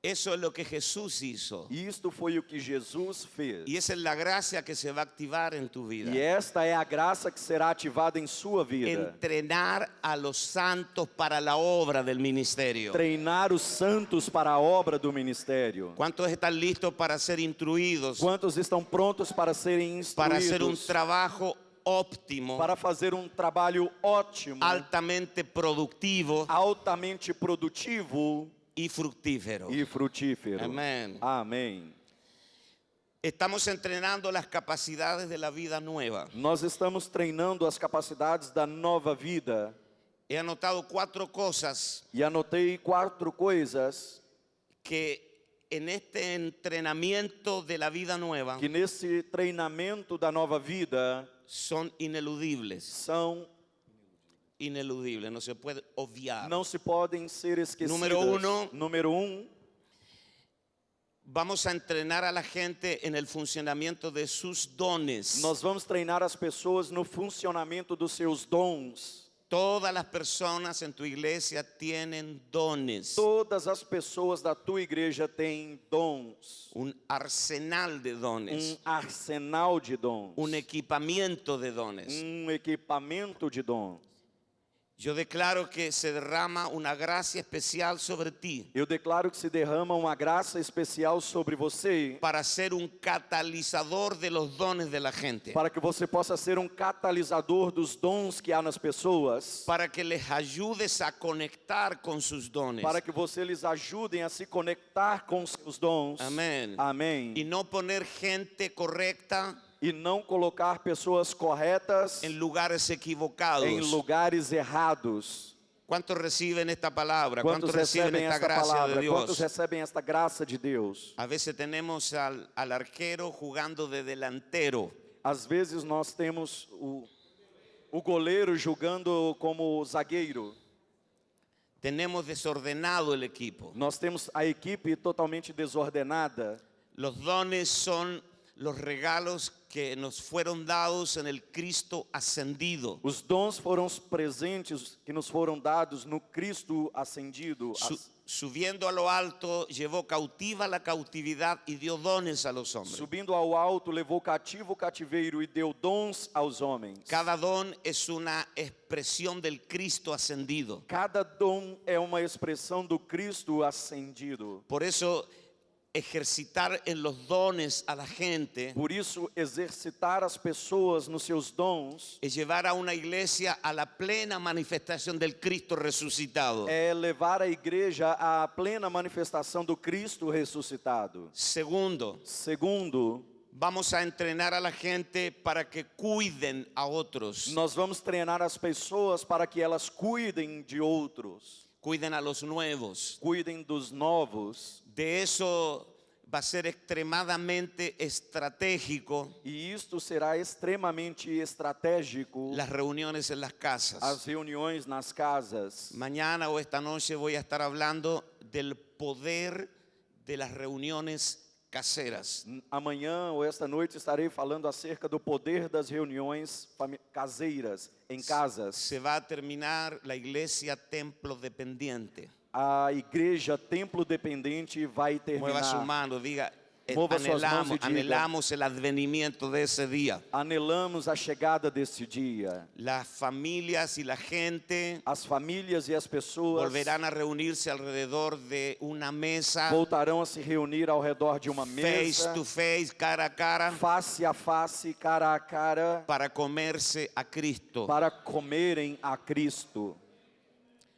[SPEAKER 4] Eso es lo que Jesús hizo.
[SPEAKER 3] E isto foi o que Jesus fez.
[SPEAKER 4] Y esa es la gracia que se va a activar en tu vida.
[SPEAKER 3] E esta é a graça que será ativada em sua vida.
[SPEAKER 4] Entrenar a los santos para la obra del ministerio.
[SPEAKER 3] Treinar os santos para a obra do ministério.
[SPEAKER 4] ¿Cuántos están listos para ser instruidos?
[SPEAKER 3] Quantos estão prontos para serem
[SPEAKER 4] Para hacer un
[SPEAKER 3] instruídos?
[SPEAKER 4] trabajo óptimo,
[SPEAKER 3] para fazer um trabalho ótimo,
[SPEAKER 4] altamente productivo
[SPEAKER 3] altamente produtivo
[SPEAKER 4] y fructífero.
[SPEAKER 3] e frutífero.
[SPEAKER 4] Amén.
[SPEAKER 3] Amém.
[SPEAKER 4] Estamos entrenando las capacidades de la vida nueva.
[SPEAKER 3] Nós estamos treinando as capacidades da nova vida.
[SPEAKER 4] He anotado 4 cosas
[SPEAKER 3] E anotei 4 coisas
[SPEAKER 4] que en este entrenamiento de la vida nueva
[SPEAKER 3] que nesse treinamento da nova vida
[SPEAKER 4] son ineludibles.
[SPEAKER 3] são,
[SPEAKER 4] Ineludibles, no se puede obviar.
[SPEAKER 3] não se podem ser esquecidas.
[SPEAKER 4] Número 1.
[SPEAKER 3] Número 1,
[SPEAKER 4] Vamos a entrenar a la gente en el funcionamiento de sus dones.
[SPEAKER 3] nós vamos treinar as pessoas no funcionamento dos seus dons.
[SPEAKER 4] Todas las personas en tu iglesia tienen dones.
[SPEAKER 3] Todas as pessoas da tua igreja têm dons.
[SPEAKER 4] Un arsenal de dones.
[SPEAKER 3] Arsenal de dons.
[SPEAKER 4] Un equipamiento de dones.
[SPEAKER 3] Equipamento de dons.
[SPEAKER 4] Yo declaro que se derrama una gracia especial sobre ti
[SPEAKER 3] Eu declaro que se derrama uma graça especial sobre você,
[SPEAKER 4] para ser un catalizador de los dones de la gente.
[SPEAKER 3] para que você possa ser um catalisador dos dons que há nas pessoas,
[SPEAKER 4] Para que les ayudes a conectar con sus dones.
[SPEAKER 3] para que você lhes ajudem a se conectar com seus dons.
[SPEAKER 4] Amén.
[SPEAKER 3] Amém.
[SPEAKER 4] Y no poner gente correcta
[SPEAKER 3] E não colocar pessoas corretas
[SPEAKER 4] en lugares equivocados.
[SPEAKER 3] em lugares errados.
[SPEAKER 4] ¿Cuántos reciben esta palabra? ¿Cuántos
[SPEAKER 3] Quantos
[SPEAKER 4] reciben
[SPEAKER 3] recebem
[SPEAKER 4] esta
[SPEAKER 3] esta
[SPEAKER 4] gracia de
[SPEAKER 3] palavra? Quantos
[SPEAKER 4] Dios?
[SPEAKER 3] recebem esta graça de Deus?
[SPEAKER 4] A veces tenemos al arquero jugando de delantero.
[SPEAKER 3] Às vezes nós temos o goleiro jogando como zagueiro.
[SPEAKER 4] Tenemos desordenado el equipo.
[SPEAKER 3] Nós temos a equipe totalmente desordenada.
[SPEAKER 4] Los dones son los regalos que nos fueron dados en el Cristo ascendido.
[SPEAKER 3] Os dons foram os presentes que nos foram dados no Cristo ascendido.
[SPEAKER 4] Subiendo a lo alto, llevó cautiva la cautividad y dio dones a los hombres.
[SPEAKER 3] Subindo ao alto, levou cativo o cativeiro e deu dons aos homens.
[SPEAKER 4] Cada don es una expresión del Cristo ascendido.
[SPEAKER 3] Cada dom é uma expressão do Cristo ascendido.
[SPEAKER 4] Por eso, ejercitar en los dones a la gente
[SPEAKER 3] Por isso, exercitar as pessoas nos seus dons
[SPEAKER 4] es llevar a una iglesia a la plena manifestación del Cristo resucitado.
[SPEAKER 3] é levar a igreja à plena manifestação do Cristo ressuscitado.
[SPEAKER 4] Segundo,
[SPEAKER 3] Segundo,
[SPEAKER 4] vamos a entrenar a la gente para que cuiden a otros,
[SPEAKER 3] nós vamos treinar as pessoas para que elas cuidem de outros,
[SPEAKER 4] cuiden a los nuevos.
[SPEAKER 3] cuidem dos novos.
[SPEAKER 4] De eso va a ser extremadamente estratégico
[SPEAKER 3] E isto será extremamente estratégico,
[SPEAKER 4] las reuniones en las casas.
[SPEAKER 3] as reuniões nas casas.
[SPEAKER 4] Mañana o esta noche voy a estar hablando del poder de las reuniones caseras.
[SPEAKER 3] Amanhã ou esta noite estarei falando acerca do poder das reuniões caseiras, em casas.
[SPEAKER 4] Se va a terminar la iglesia templo dependiente.
[SPEAKER 3] A igreja templo dependente vai
[SPEAKER 4] Mueva su
[SPEAKER 3] terminar.
[SPEAKER 4] mano, diga,
[SPEAKER 3] Mueva suas mãos e diga,
[SPEAKER 4] anhelamos el advenimiento de ese día.
[SPEAKER 3] anelamos a chegada desse dia.
[SPEAKER 4] Las familias y la gente
[SPEAKER 3] As famílias e as pessoas
[SPEAKER 4] volverán a reunirse alrededor de una mesa,
[SPEAKER 3] voltarão a se reunir ao redor de uma
[SPEAKER 4] face
[SPEAKER 3] mesa,
[SPEAKER 4] to face, cara a cara,
[SPEAKER 3] face a face, cara a cara,
[SPEAKER 4] para comerse a Cristo.
[SPEAKER 3] para comerem a Cristo.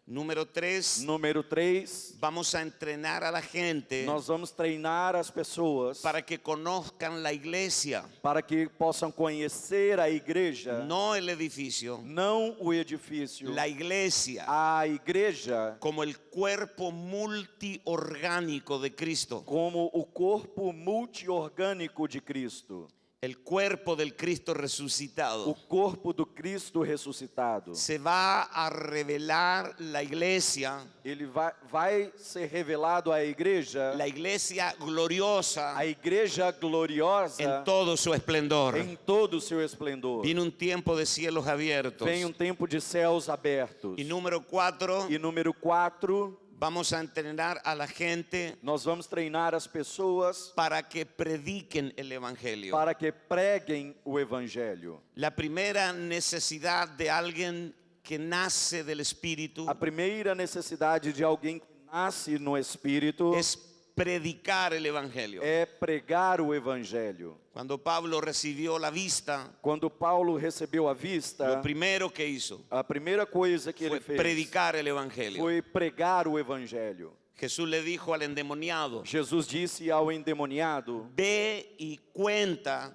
[SPEAKER 4] Número 3,
[SPEAKER 3] Número 3,
[SPEAKER 4] vamos a entrenar a la gente
[SPEAKER 3] nós vamos treinar as pessoas
[SPEAKER 4] para que conozcan la iglesia,
[SPEAKER 3] para que possam conhecer a igreja,
[SPEAKER 4] no el edificio,
[SPEAKER 3] não o edifício,
[SPEAKER 4] la iglesia,
[SPEAKER 3] a igreja
[SPEAKER 4] como el cuerpo multiorgánico de Cristo,
[SPEAKER 3] como o corpo multiorgânico de Cristo,
[SPEAKER 4] el cuerpo del Cristo
[SPEAKER 3] o
[SPEAKER 4] resucitado.
[SPEAKER 3] corpo do Cristo ressuscitado.
[SPEAKER 4] Se va a revelar la iglesia,
[SPEAKER 3] Ele vai ser revelado à igreja,
[SPEAKER 4] la iglesia gloriosa
[SPEAKER 3] a igreja gloriosa
[SPEAKER 4] en todo su esplendor.
[SPEAKER 3] em todo o seu esplendor.
[SPEAKER 4] Viene un tiempo de cielos abiertos.
[SPEAKER 3] Vem tempo de céus abertos.
[SPEAKER 4] Y número 4,
[SPEAKER 3] E número 4,
[SPEAKER 4] vamos a entrenar a la gente
[SPEAKER 3] nós vamos treinar as pessoas
[SPEAKER 4] para que prediquen el evangelio.
[SPEAKER 3] para que preguem o evangelho.
[SPEAKER 4] La primera necesidad de alguien que nace del Espíritu
[SPEAKER 3] A primeira necessidade de alguém que nasce no Espírito
[SPEAKER 4] es predicar el evangelio.
[SPEAKER 3] é pregar o evangelho.
[SPEAKER 4] Cuando Pablo recibió la vista,
[SPEAKER 3] Quando Paulo recebeu a
[SPEAKER 4] lo
[SPEAKER 3] vista,
[SPEAKER 4] primero que hizo
[SPEAKER 3] a primeira coisa que
[SPEAKER 4] fue
[SPEAKER 3] ele fez
[SPEAKER 4] predicar el evangelio.
[SPEAKER 3] foi pregar o evangelho.
[SPEAKER 4] Jesús le dijo al endemoniado:
[SPEAKER 3] Jesus disse ao endemoniado:
[SPEAKER 4] ve y cuenta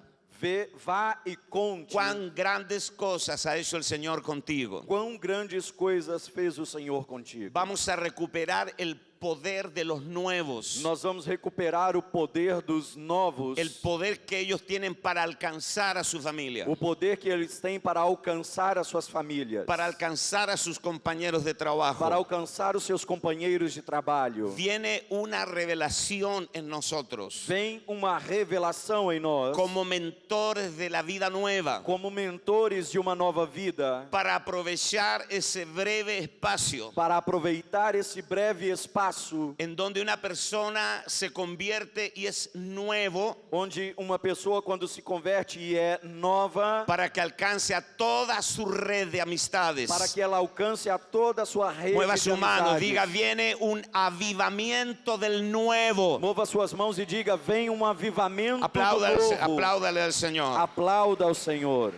[SPEAKER 3] vá e conte
[SPEAKER 4] cuán grandes cosas ha hecho el Señor contigo.
[SPEAKER 3] quão grandes coisas fez o Senhor contigo.
[SPEAKER 4] Vamos a recuperar el poder de los nuevos,
[SPEAKER 3] Nós vamos recuperar o poder dos novos,
[SPEAKER 4] el poder que ellos tienen para alcanzar a su familia,
[SPEAKER 3] o poder que eles têm para alcançar as suas famílias,
[SPEAKER 4] para alcanzar a sus compañeros de trabajo.
[SPEAKER 3] para alcançar os seus companheiros de trabalho.
[SPEAKER 4] Viene una revelación en nosotros
[SPEAKER 3] Vem uma revelação em nós,
[SPEAKER 4] como mentores de la vida nueva,
[SPEAKER 3] como mentores de uma nova vida,
[SPEAKER 4] para aprovechar ese breve espacio
[SPEAKER 3] para aproveitar esse breve espaço
[SPEAKER 4] en donde una persona se convierte y es nuevo,
[SPEAKER 3] onde uma pessoa, quando se converte e é nova,
[SPEAKER 4] para que alcance a toda su red de amistades.
[SPEAKER 3] para que ela alcance a toda a sua rede
[SPEAKER 4] Mueva
[SPEAKER 3] de
[SPEAKER 4] su mano,
[SPEAKER 3] amizades.
[SPEAKER 4] diga: viene un avivamiento del nuevo.
[SPEAKER 3] Mova suas mãos e diga: vem um avivamento
[SPEAKER 4] Apláudale,
[SPEAKER 3] do novo.
[SPEAKER 4] apláudale al Señor.
[SPEAKER 3] Aplauda ao Senhor.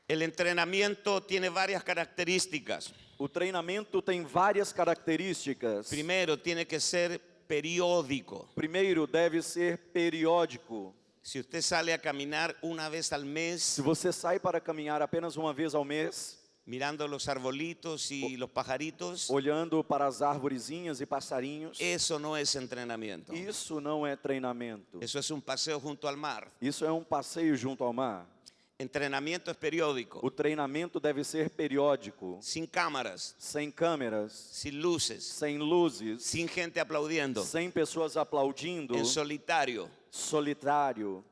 [SPEAKER 4] El entrenamiento tiene varias características.
[SPEAKER 3] O treinamento tem várias características.
[SPEAKER 4] Primero, tiene que ser periódico.
[SPEAKER 3] Primeiro, deve ser periódico.
[SPEAKER 4] Si usted sale a caminar una vez al mes,
[SPEAKER 3] Se você sai para caminhar apenas uma vez ao mês,
[SPEAKER 4] mirando los arbolitos y los pajaritos,
[SPEAKER 3] olhando para as arvorezinhas e passarinhos,
[SPEAKER 4] eso no es entrenamiento.
[SPEAKER 3] isso não é treinamento.
[SPEAKER 4] Eso es un paseo junto al mar.
[SPEAKER 3] Isso é um passeio junto ao mar.
[SPEAKER 4] Entrenamiento es periódico,
[SPEAKER 3] O treinamento deve ser periódico,
[SPEAKER 4] sin cámaras,
[SPEAKER 3] sem câmeras,
[SPEAKER 4] sin luces,
[SPEAKER 3] sem luzes,
[SPEAKER 4] sin gente aplaudiendo,
[SPEAKER 3] sem pessoas aplaudindo,
[SPEAKER 4] en solitario.
[SPEAKER 3] solitário.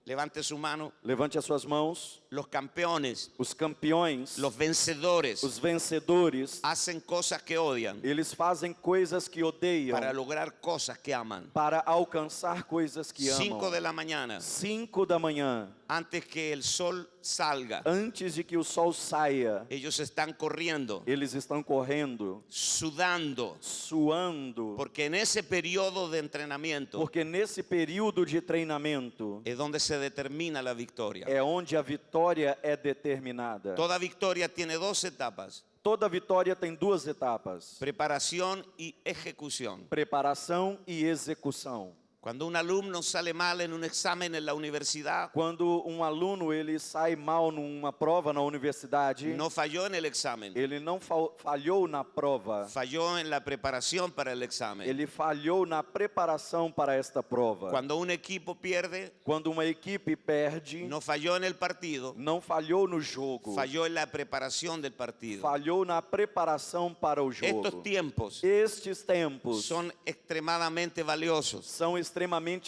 [SPEAKER 4] Levante su mano.
[SPEAKER 3] Levante as suas mãos.
[SPEAKER 4] Los campeones,
[SPEAKER 3] Os campeões,
[SPEAKER 4] los vencedores,
[SPEAKER 3] os vencedores,
[SPEAKER 4] hacen cosas que odian
[SPEAKER 3] eles fazem coisas que odeiam
[SPEAKER 4] para lograr cosas que aman.
[SPEAKER 3] para alcançar coisas que
[SPEAKER 4] 5
[SPEAKER 3] amam.
[SPEAKER 4] de la mañana,
[SPEAKER 3] 5 da manhã,
[SPEAKER 4] antes que el sol salga,
[SPEAKER 3] antes de que o sol saia,
[SPEAKER 4] ellos están corriendo,
[SPEAKER 3] eles estão correndo,
[SPEAKER 4] sudando,
[SPEAKER 3] suando,
[SPEAKER 4] porque en ese periodo de entrenamiento
[SPEAKER 3] porque nesse período de treinamento
[SPEAKER 4] es donde se determina la victoria.
[SPEAKER 3] é onde a vitória é determinada.
[SPEAKER 4] Toda victoria tiene dos etapas:
[SPEAKER 3] Toda vitória tem duas etapas:
[SPEAKER 4] preparación y ejecución.
[SPEAKER 3] preparação e execução.
[SPEAKER 4] Cuando un alumno sale mal en un examen en la universidad,
[SPEAKER 3] Quando um aluno ele sai mal numa prova na universidade,
[SPEAKER 4] no falló en el examen,
[SPEAKER 3] ele não falhou na prova,
[SPEAKER 4] falló en la preparación para el examen.
[SPEAKER 3] ele falhou na preparação para esta prova.
[SPEAKER 4] Cuando un equipo pierde,
[SPEAKER 3] Quando uma equipe perde,
[SPEAKER 4] no falló en el partido,
[SPEAKER 3] não falhou no jogo,
[SPEAKER 4] falló en la preparação del partido.
[SPEAKER 3] falhou na preparação para o jogo.
[SPEAKER 4] Estos tiempos
[SPEAKER 3] Estes tempos
[SPEAKER 4] son extremadamente valiosos.
[SPEAKER 3] são extremamente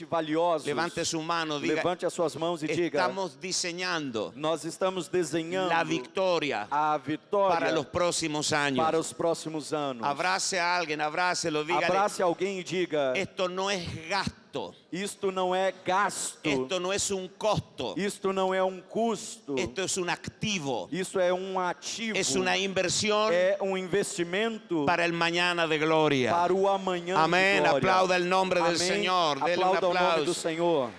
[SPEAKER 3] valiosos.
[SPEAKER 4] Levante su mano, diga:
[SPEAKER 3] Levante as suas mãos e diga:
[SPEAKER 4] estamos diseñando
[SPEAKER 3] nós estamos desenhando
[SPEAKER 4] la victoria
[SPEAKER 3] a vitória
[SPEAKER 4] para los próximos años.
[SPEAKER 3] para os próximos anos.
[SPEAKER 4] Abrace a alguien, abrácelo, dígale:
[SPEAKER 3] Abrace alguém e diga:
[SPEAKER 4] esto no es gasto,
[SPEAKER 3] isto não é gasto,
[SPEAKER 4] esto no es un costo,
[SPEAKER 3] isto não é um custo,
[SPEAKER 4] esto es un activo,
[SPEAKER 3] isso é um ativo,
[SPEAKER 4] es una inversión
[SPEAKER 3] é um investimento
[SPEAKER 4] para el mañana de gloria.
[SPEAKER 3] para o amanhã
[SPEAKER 4] Amén.
[SPEAKER 3] de glória.
[SPEAKER 4] Aplauda el nombre del
[SPEAKER 3] Amém.
[SPEAKER 4] Señor. Dele un
[SPEAKER 3] Aplauda o nome do
[SPEAKER 4] aplauso.
[SPEAKER 3] Senhor.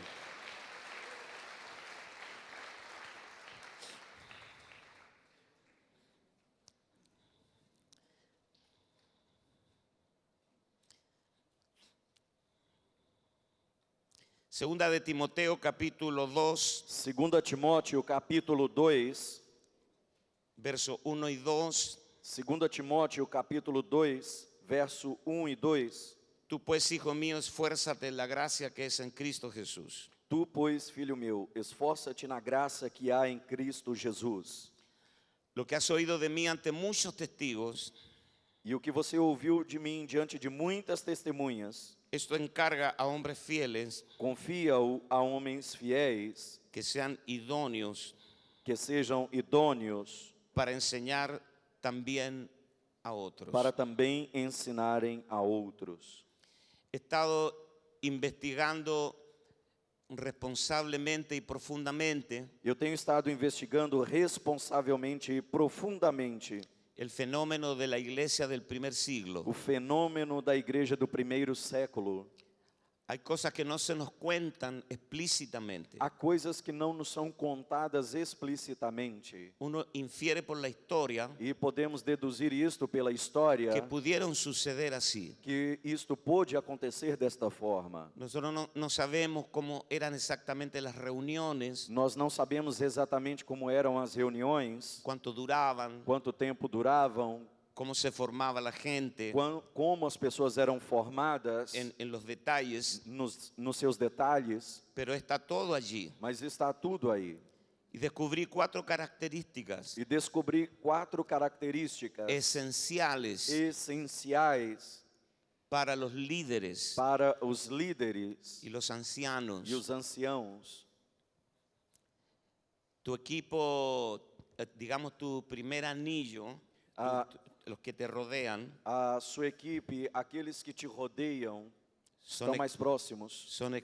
[SPEAKER 4] Segunda de Timoteo capítulo 2,
[SPEAKER 3] 2 Timóteo capítulo 2,
[SPEAKER 4] verso 1 y 2.
[SPEAKER 3] 2 Timóteo capítulo 2, verso 1 e 2.
[SPEAKER 4] Tú pues, hijo mío, esfuérzate en la gracia que es en Cristo Jesús.
[SPEAKER 3] Tu, pois, filho meu, esforça-te na graça que há em Cristo Jesus.
[SPEAKER 4] Lo que has oído de mí ante muchos testigos,
[SPEAKER 3] E o que você ouviu de mim diante de muitas testemunhas,
[SPEAKER 4] esto encarga a hombres fieles
[SPEAKER 3] confia-o a homens fiéis,
[SPEAKER 4] que sean idóneos
[SPEAKER 3] que sejam idôneos,
[SPEAKER 4] para enseñar también a otros.
[SPEAKER 3] para também ensinarem a outros.
[SPEAKER 4] He estado investigando responsablemente y profundamente
[SPEAKER 3] Eu tenho estado investigando responsavelmente e profundamente
[SPEAKER 4] el fenómeno de la iglesia del primer siglo.
[SPEAKER 3] o fenômeno da igreja do primeiro século.
[SPEAKER 4] Hay cosas que no se nos cuentan explícitamente.
[SPEAKER 3] Há coisas que não nos são contadas explicitamente.
[SPEAKER 4] Uno infiere por la historia
[SPEAKER 3] E podemos deduzir isto pela história,
[SPEAKER 4] que pudieron suceder así.
[SPEAKER 3] que isto pôde acontecer desta forma.
[SPEAKER 4] Nosotros no sabemos cómo eran exactamente las reuniones,
[SPEAKER 3] Nós não sabemos exatamente como eram as reuniões,
[SPEAKER 4] cuánto duraban,
[SPEAKER 3] quanto tempo duravam,
[SPEAKER 4] cómo se formaba la gente
[SPEAKER 3] como as pessoas eram formadas
[SPEAKER 4] en los detalles,
[SPEAKER 3] nos seus detalhes,
[SPEAKER 4] pero está todo allí.
[SPEAKER 3] mas está tudo aí.
[SPEAKER 4] Y descubrí 4 características
[SPEAKER 3] E descobri 4 características
[SPEAKER 4] esenciales
[SPEAKER 3] essenciais
[SPEAKER 4] para los líderes
[SPEAKER 3] para os líderes
[SPEAKER 4] y los ancianos.
[SPEAKER 3] e os anciãos.
[SPEAKER 4] Tu equipo, digamos tu primer anillo, los que te rodean,
[SPEAKER 3] A sua equipe, aqueles que te rodeiam,
[SPEAKER 4] son,
[SPEAKER 3] estão mais próximos,
[SPEAKER 4] son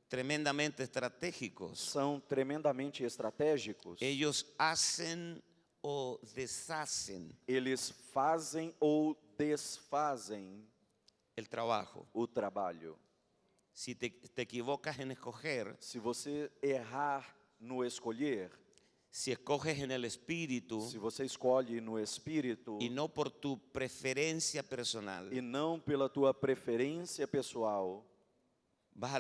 [SPEAKER 4] tremendamente estratégicos.
[SPEAKER 3] são tremendamente estratégicos.
[SPEAKER 4] Ellos hacen o deshacen
[SPEAKER 3] Eles fazem ou desfazem
[SPEAKER 4] el trabajo.
[SPEAKER 3] o trabalho.
[SPEAKER 4] Si te equivocas en escoger,
[SPEAKER 3] Se você errar no escolher,
[SPEAKER 4] si escoges en el espíritu
[SPEAKER 3] se você escolhe no espírito
[SPEAKER 4] y no por tu preferencia personal,
[SPEAKER 3] e não pela tua preferência pessoal,
[SPEAKER 4] vas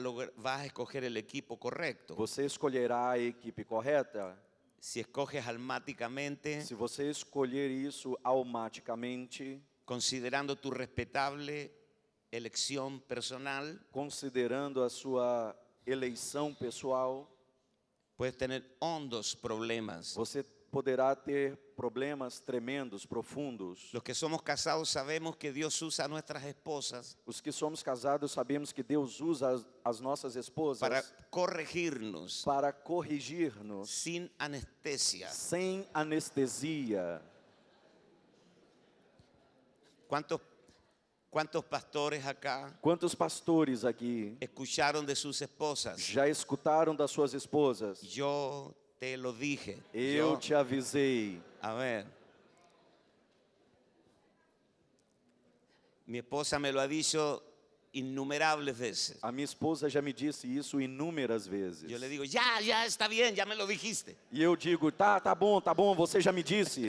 [SPEAKER 4] a escoger el equipo correcto.
[SPEAKER 3] você escolherá a equipe correta.
[SPEAKER 4] Si escoges almáticamente,
[SPEAKER 3] Se você escolher isso automaticamente,
[SPEAKER 4] considerando tu respetable elección personal,
[SPEAKER 3] considerando a sua eleição pessoal,
[SPEAKER 4] puedes tener hondos problemas.
[SPEAKER 3] você poderá ter problemas tremendos, profundos.
[SPEAKER 4] Los que somos casados sabemos que Dios usa a nuestras esposas
[SPEAKER 3] Os que somos casados sabemos que Deus usa as nossas esposas
[SPEAKER 4] para corregirnos
[SPEAKER 3] para corrigir-nos
[SPEAKER 4] sin anestesia.
[SPEAKER 3] sem anestesia.
[SPEAKER 4] ¿Cuántos pastores acá
[SPEAKER 3] Quantos pastores aqui
[SPEAKER 4] escucharon de sus esposas?
[SPEAKER 3] já escutaram das suas esposas?
[SPEAKER 4] Yo te lo dije.
[SPEAKER 3] Eu te avisei.
[SPEAKER 4] A ver. Mi esposa me lo ha dicho innumerables veces.
[SPEAKER 3] A minha esposa já me disse isso inúmeras vezes.
[SPEAKER 4] Yo le digo, ya está bien, ya me lo dijiste.
[SPEAKER 3] E eu digo, tá bom, você já me disse.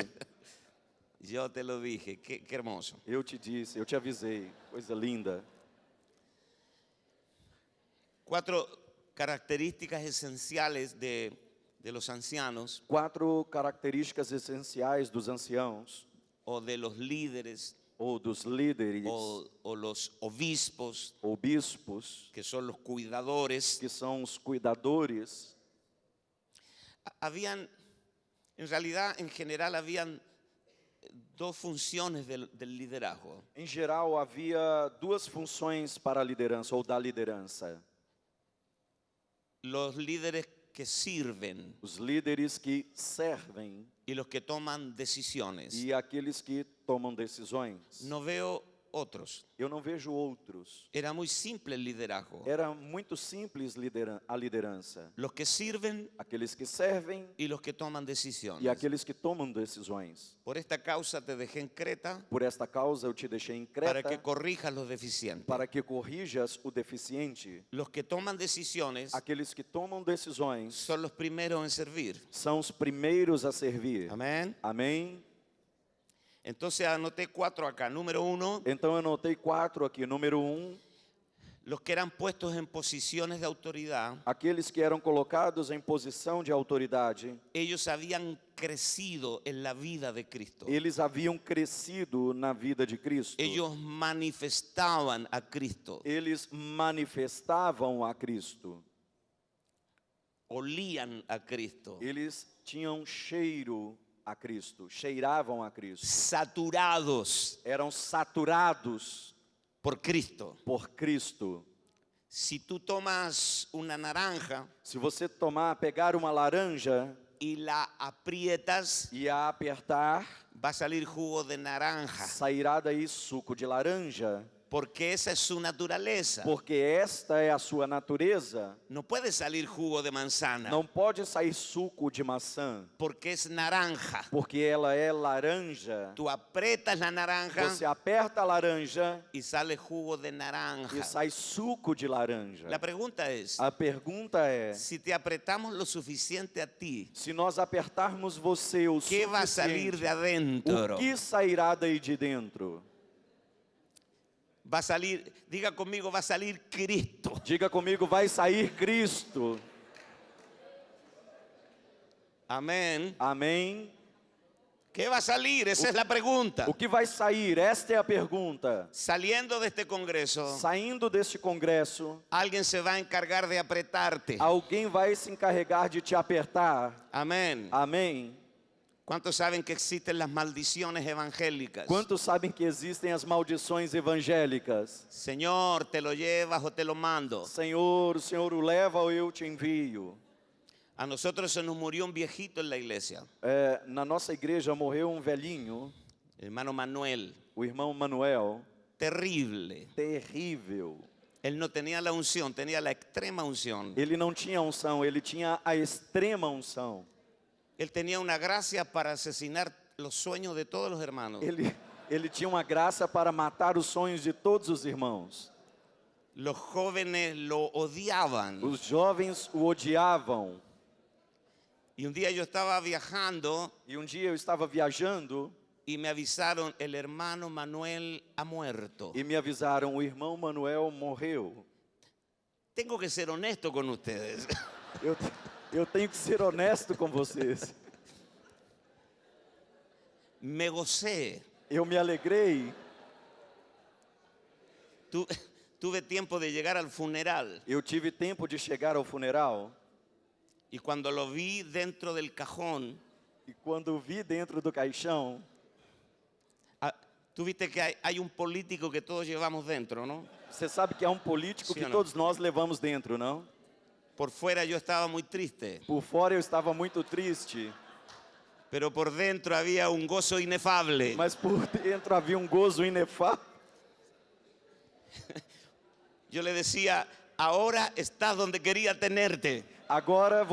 [SPEAKER 4] Yo te lo dije, qué hermoso.
[SPEAKER 3] Eu te disse, eu te avisei. Coisa linda.
[SPEAKER 4] 4 características esenciales de los ancianos
[SPEAKER 3] 4 características essenciais dos anciãos
[SPEAKER 4] o de los líderes
[SPEAKER 3] ou dos líderes
[SPEAKER 4] o los obispos,
[SPEAKER 3] ou bispos,
[SPEAKER 4] que son los cuidadores.
[SPEAKER 3] que são os cuidadores.
[SPEAKER 4] En realidad, en general, habían 2 funciones del liderazgo.
[SPEAKER 3] Em geral, havia 2 funções para a liderança ou da liderança.
[SPEAKER 4] Los líderes que sirven
[SPEAKER 3] Os líderes que servem
[SPEAKER 4] y los que toman decisiones.
[SPEAKER 3] e aqueles que tomam decisões.
[SPEAKER 4] No veo otros.
[SPEAKER 3] Eu não vejo outros.
[SPEAKER 4] Era muy simple el liderazgo.
[SPEAKER 3] Era muito simples a liderança.
[SPEAKER 4] Los que sirven
[SPEAKER 3] Aqueles que servem
[SPEAKER 4] y los que toman decisiones.
[SPEAKER 3] e aqueles que tomam decisões.
[SPEAKER 4] Por esta causa te dejé en Creta
[SPEAKER 3] Por esta causa eu te deixei em
[SPEAKER 4] para que
[SPEAKER 3] Creta
[SPEAKER 4] corrijas los deficientes.
[SPEAKER 3] para que corrijas o deficiente.
[SPEAKER 4] Los que toman decisiones
[SPEAKER 3] Aqueles que tomam decisões
[SPEAKER 4] son los primeros en servir.
[SPEAKER 3] são os primeiros a servir.
[SPEAKER 4] Amén.
[SPEAKER 3] Amém?
[SPEAKER 4] Entonces anoté 4 acá. Número 1,
[SPEAKER 3] Então eu anotei 4 aqui. Número 1,
[SPEAKER 4] los que eran puestos en posiciones de autoridad,
[SPEAKER 3] aqueles que eram colocados em posição de autoridade,
[SPEAKER 4] ellos habían crecido en la vida de Cristo.
[SPEAKER 3] eles haviam crescido na vida de Cristo.
[SPEAKER 4] Ellos manifestaban a Cristo,
[SPEAKER 3] Eles manifestavam a Cristo.
[SPEAKER 4] olían a Cristo,
[SPEAKER 3] Eles tinham cheiro a Cristo, cheiravam a Cristo.
[SPEAKER 4] saturados
[SPEAKER 3] Eram saturados
[SPEAKER 4] por Cristo.
[SPEAKER 3] por Cristo.
[SPEAKER 4] Si tú tomas una naranja
[SPEAKER 3] Se você pegar uma laranja
[SPEAKER 4] y la aprietas,
[SPEAKER 3] e a apertar,
[SPEAKER 4] va a salir jugo de naranja.
[SPEAKER 3] sairá daí suco de laranja.
[SPEAKER 4] Porque esa es su naturaleza.
[SPEAKER 3] porque esta é a sua natureza.
[SPEAKER 4] No puede salir jugo de manzana
[SPEAKER 3] Não pode sair suco de maçã,
[SPEAKER 4] porque es naranja.
[SPEAKER 3] porque ela é laranja.
[SPEAKER 4] Tú aprietas la naranja
[SPEAKER 3] Você aperta a laranja
[SPEAKER 4] y sale jugo de naranja.
[SPEAKER 3] e sai suco de laranja.
[SPEAKER 4] La pregunta es,
[SPEAKER 3] A pergunta é,
[SPEAKER 4] si te apretamos lo suficiente a ti,
[SPEAKER 3] se nós apertarmos você o
[SPEAKER 4] ¿qué va a salir de
[SPEAKER 3] suficiente,
[SPEAKER 4] adentro?
[SPEAKER 3] o que sairá daí de dentro?
[SPEAKER 4] Va a salir, diga conmigo, va a salir Cristo.
[SPEAKER 3] Diga comigo, vai sair Cristo.
[SPEAKER 4] Amén.
[SPEAKER 3] Amém?
[SPEAKER 4] ¿Qué va a salir? Esa es la pregunta.
[SPEAKER 3] O que vai sair? Esta é a pergunta.
[SPEAKER 4] Saliendo de este congreso,
[SPEAKER 3] Saindo deste congresso,
[SPEAKER 4] alguien se va a encargar de apretarte.
[SPEAKER 3] alguém vai se encarregar de te apertar.
[SPEAKER 4] Amén.
[SPEAKER 3] Amém?
[SPEAKER 4] ¿Cuántos saben que existen las maldiciones evangélicas?
[SPEAKER 3] Quantos sabem que existem as maldições evangélicas?
[SPEAKER 4] Señor, te lo llevas o te lo mando.
[SPEAKER 3] Senhor, o Senhor o leva ou eu te envio?
[SPEAKER 4] A nosotros se nos murió un viejito en la iglesia,
[SPEAKER 3] Na nossa igreja morreu um velhinho,
[SPEAKER 4] hermano Manuel,
[SPEAKER 3] o irmão Manuel,
[SPEAKER 4] terrible.
[SPEAKER 3] terrível.
[SPEAKER 4] Él no tenía la unción, tenía la extrema unción.
[SPEAKER 3] Ele não tinha unção, ele tinha a extrema unção.
[SPEAKER 4] Él tenía una gracia para asesinar los sueños de todos los hermanos.
[SPEAKER 3] Ele tinha uma graça para matar os sonhos de todos os irmãos.
[SPEAKER 4] Los jóvenes lo odiaban.
[SPEAKER 3] Os jovens o odiavam.
[SPEAKER 4] Y un día yo estaba viajando
[SPEAKER 3] E um dia eu estava viajando
[SPEAKER 4] y me avisaron, el hermano Manuel ha muerto.
[SPEAKER 3] e me avisaram, o irmão Manuel morreu.
[SPEAKER 4] Tengo que ser honesto con ustedes.
[SPEAKER 3] Eu tenho que ser honesto com vocês.
[SPEAKER 4] Me gocé.
[SPEAKER 3] Eu me alegrei.
[SPEAKER 4] Tuve tiempo de llegar al funeral
[SPEAKER 3] Eu tive tempo de chegar ao funeral.
[SPEAKER 4] y cuando lo vi dentro del cajón,
[SPEAKER 3] E quando vi dentro do caixão,
[SPEAKER 4] tú viste que hay un político que todos llevamos dentro, ¿no?
[SPEAKER 3] você sabe que há um político
[SPEAKER 4] Sim
[SPEAKER 3] que
[SPEAKER 4] ou não?
[SPEAKER 3] todos nós levamos dentro, não?
[SPEAKER 4] Por fuera yo estaba muy triste,
[SPEAKER 3] Por fora eu estava muito triste,
[SPEAKER 4] pero por dentro había un gozo inefable.
[SPEAKER 3] mas por dentro havia um gozo inefável.
[SPEAKER 4] Yo le decía, ahora estás donde quería tenerte.
[SPEAKER 3] Agora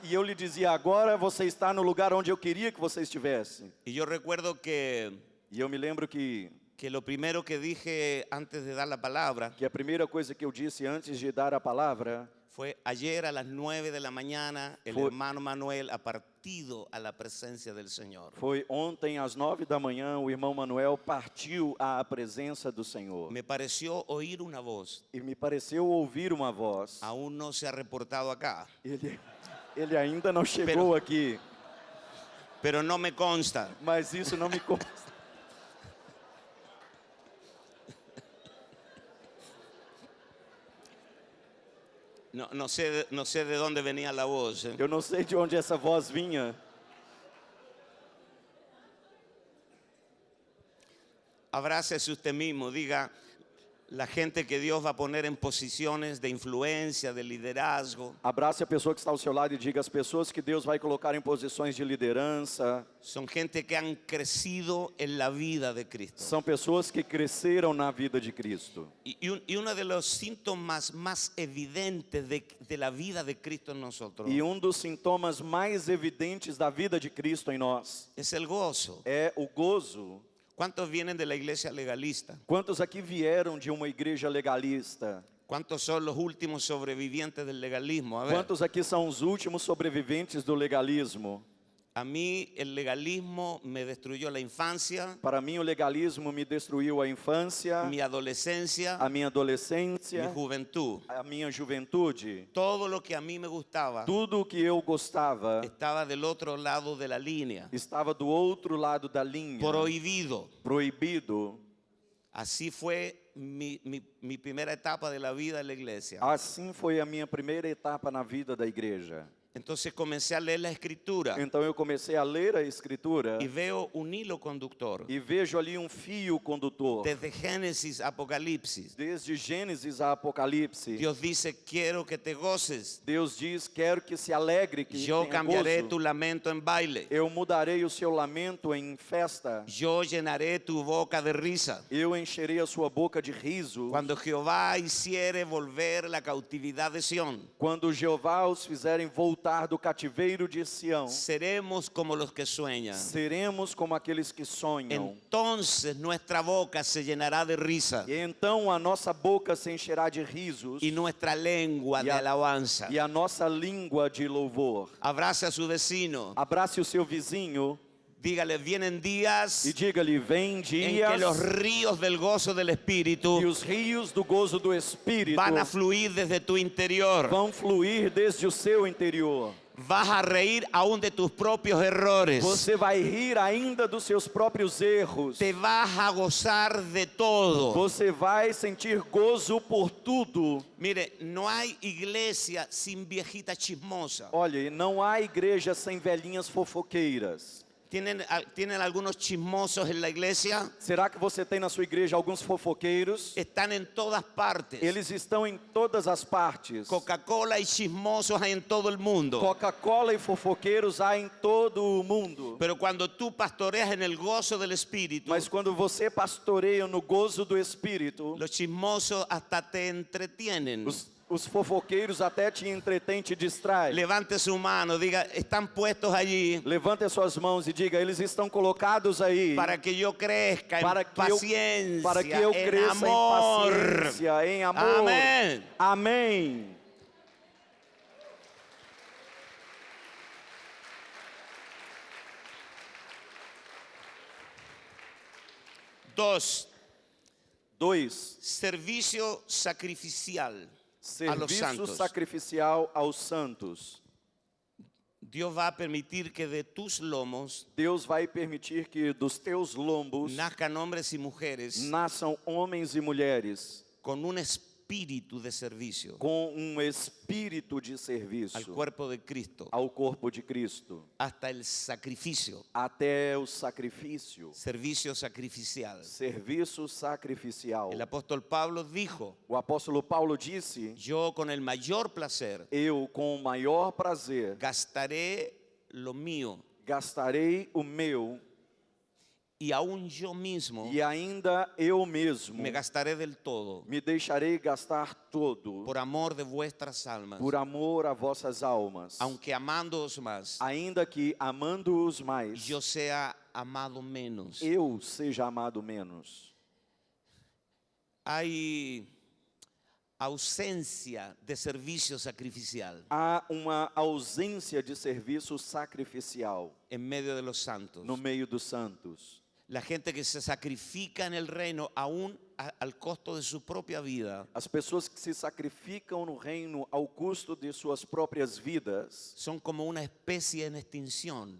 [SPEAKER 3] e eu lhe dizia, agora você está no lugar onde eu queria que você estivesse.
[SPEAKER 4] Y yo recuerdo que
[SPEAKER 3] E eu me lembro que
[SPEAKER 4] lo primero que dije antes de dar la palabra
[SPEAKER 3] a primeira coisa que eu disse antes de dar a palavra
[SPEAKER 4] fue ayer a las 9 de la mañana el
[SPEAKER 3] Fue-
[SPEAKER 4] hermano Manuel ha partido a la presencia del Señor.
[SPEAKER 3] foi ontem às 9 da manhã, o irmão Manuel partiu à presença do Senhor.
[SPEAKER 4] Me pareció oír una voz,
[SPEAKER 3] E me pareceu ouvir uma voz.
[SPEAKER 4] aún no se ha reportado acá,
[SPEAKER 3] Ele ainda não chegou aqui,
[SPEAKER 4] pero no me consta.
[SPEAKER 3] mas isso não me consta.
[SPEAKER 4] No sé de dónde venía la voz.
[SPEAKER 3] Eu não sei de onde essa voz vinha.
[SPEAKER 4] Abrácese usted mismo, diga, la gente que Dios va a poner en posiciones de influencia, de liderazgo,
[SPEAKER 3] Abrace a pessoa que está ao seu lado e diga, as pessoas que Deus vai colocar em posições de liderança
[SPEAKER 4] son gente que han crecido en la vida de Cristo.
[SPEAKER 3] são pessoas que cresceram na vida de Cristo.
[SPEAKER 4] Y uno de los síntomas más evidentes de la vida de Cristo en nosotros
[SPEAKER 3] E dos sintomas mais evidentes da vida de Cristo em nós
[SPEAKER 4] es el gozo.
[SPEAKER 3] é o gozo.
[SPEAKER 4] ¿Cuántos vienen de la iglesia legalista?
[SPEAKER 3] Quantos aqui vieram de uma igreja legalista?
[SPEAKER 4] ¿Cuántos son los últimos sobrevivientes del legalismo? A ver,
[SPEAKER 3] Quantos aqui são os últimos sobreviventes do legalismo?
[SPEAKER 4] a mí el legalismo me destruyó la infancia,
[SPEAKER 3] Para mim, o legalismo me destruiu a infância,
[SPEAKER 4] mi adolescencia,
[SPEAKER 3] a minha
[SPEAKER 4] mi
[SPEAKER 3] adolescência,
[SPEAKER 4] juventud.
[SPEAKER 3] a minha juventude.
[SPEAKER 4] Todo lo que a mí me gustaba
[SPEAKER 3] Tudo o que eu gostava
[SPEAKER 4] estaba del otro lado de la línea,
[SPEAKER 3] estava do outro lado da linha,
[SPEAKER 4] prohibido.
[SPEAKER 3] proibido.
[SPEAKER 4] Así fue mi primera etapa de la vida en la iglesia.
[SPEAKER 3] Assim foi a minha primeira etapa na vida da igreja.
[SPEAKER 4] Entonces comencé a leer la escritura
[SPEAKER 3] Então eu comecei a ler a Escritura
[SPEAKER 4] y veo un hilo conductor
[SPEAKER 3] e vejo ali um fio condutor.
[SPEAKER 4] desde Génesis a Apocalipsis.
[SPEAKER 3] Desde Gênesis a Apocalipse,
[SPEAKER 4] Dios dice, quiero que te goces.
[SPEAKER 3] Deus diz, quero que se alegre, que
[SPEAKER 4] Yo
[SPEAKER 3] tenha
[SPEAKER 4] cambiaré
[SPEAKER 3] gozo.
[SPEAKER 4] tu lamento en baile.
[SPEAKER 3] Eu mudarei o seu lamento em festa.
[SPEAKER 4] Yo llenaré tu boca de risa.
[SPEAKER 3] Eu encherei a sua boca de riso.
[SPEAKER 4] Cuando Jehová hiciere volver la cautividad de Sión,
[SPEAKER 3] Quando Jeová os fizerem voltar do cativeiro de Sião,
[SPEAKER 4] seremos como los que sueñan.
[SPEAKER 3] seremos como aqueles que sonham.
[SPEAKER 4] Entonces nuestra boca se llenará de risa
[SPEAKER 3] E então a nossa boca se encherá de risos
[SPEAKER 4] y nuestra lengua de alabanza.
[SPEAKER 3] e a nossa língua de louvor.
[SPEAKER 4] Abrace a su vecino.
[SPEAKER 3] Abrace o seu vizinho
[SPEAKER 4] Dígale, vienen días
[SPEAKER 3] e diga-lhe, vem
[SPEAKER 4] en
[SPEAKER 3] dias
[SPEAKER 4] que los ríos del gozo del
[SPEAKER 3] e
[SPEAKER 4] Espíritu
[SPEAKER 3] os rios do gozo do Espírito
[SPEAKER 4] van a fluir desde tu interior.
[SPEAKER 3] vão fluir desde o seu interior.
[SPEAKER 4] Vas a reír aún de tus propios errores.
[SPEAKER 3] Você vai rir ainda dos seus próprios erros.
[SPEAKER 4] Te vas a gozar de todo.
[SPEAKER 3] Você vai sentir gozo por tudo.
[SPEAKER 4] Mire, no hay iglesia sin viejita chismosa.
[SPEAKER 3] Olha, não há igreja sem velhinhas fofoqueiras.
[SPEAKER 4] ¿Tienen algunos chismosos en la iglesia?
[SPEAKER 3] Será que você tem na sua igreja alguns fofoqueiros?
[SPEAKER 4] Están en todas partes.
[SPEAKER 3] Eles estão em todas as partes.
[SPEAKER 4] Coca-Cola y chismosos hay en todo el mundo.
[SPEAKER 3] Coca-Cola e fofoqueiros há em todo o mundo.
[SPEAKER 4] Pero cuando tú pastoreas en el gozo del Espíritu,
[SPEAKER 3] Mas quando você pastoreia no gozo do Espírito,
[SPEAKER 4] los chismosos hasta te entretienen.
[SPEAKER 3] os fofoqueiros até te entretêm, te distraem.
[SPEAKER 4] Levante su mano, diga, están puestos allí
[SPEAKER 3] Levante as suas mãos e diga, eles estão colocados aí
[SPEAKER 4] para que yo crezca
[SPEAKER 3] para
[SPEAKER 4] en
[SPEAKER 3] que eu
[SPEAKER 4] paciencia, en
[SPEAKER 3] cresça
[SPEAKER 4] amor.
[SPEAKER 3] em paciência, em amor.
[SPEAKER 4] Amén.
[SPEAKER 3] Amém.
[SPEAKER 4] Dos,
[SPEAKER 3] 2.
[SPEAKER 4] servicio sacrificial a los
[SPEAKER 3] Serviço
[SPEAKER 4] santos.
[SPEAKER 3] sacrificial aos santos.
[SPEAKER 4] Dios va a permitir que de tus lomos
[SPEAKER 3] Deus vai permitir que dos teus lombos
[SPEAKER 4] nazcan hombres y mujeres
[SPEAKER 3] nasçam homens e mulheres
[SPEAKER 4] con un espíritu de servicio
[SPEAKER 3] com espírito de serviço
[SPEAKER 4] al cuerpo de Cristo,
[SPEAKER 3] ao corpo de Cristo,
[SPEAKER 4] hasta el sacrificio,
[SPEAKER 3] até o sacrifício,
[SPEAKER 4] servicio sacrificial.
[SPEAKER 3] serviço sacrificial.
[SPEAKER 4] El apóstol Pablo dijo,
[SPEAKER 3] O apóstolo Paulo disse,
[SPEAKER 4] yo con el mayor placer
[SPEAKER 3] eu com o maior prazer
[SPEAKER 4] gastaré lo mío
[SPEAKER 3] gastarei o meu
[SPEAKER 4] y aún yo mismo
[SPEAKER 3] e ainda eu mesmo
[SPEAKER 4] me gastaré del todo
[SPEAKER 3] me deixarei gastar todo
[SPEAKER 4] por amor de vuestras almas,
[SPEAKER 3] por amor a vossas almas,
[SPEAKER 4] aunque amándoos más,
[SPEAKER 3] ainda que amando-os mais,
[SPEAKER 4] yo sea amado menos.
[SPEAKER 3] eu seja amado menos.
[SPEAKER 4] Hay ausencia de servicio sacrificial
[SPEAKER 3] Há uma ausência de serviço sacrificial
[SPEAKER 4] en medio de los santos.
[SPEAKER 3] no meio dos santos.
[SPEAKER 4] La gente que se sacrifica en el reino aún al costo de su propia vida
[SPEAKER 3] As pessoas que se sacrificam no reino ao custo de suas próprias vidas,
[SPEAKER 4] son como una especie en extinción.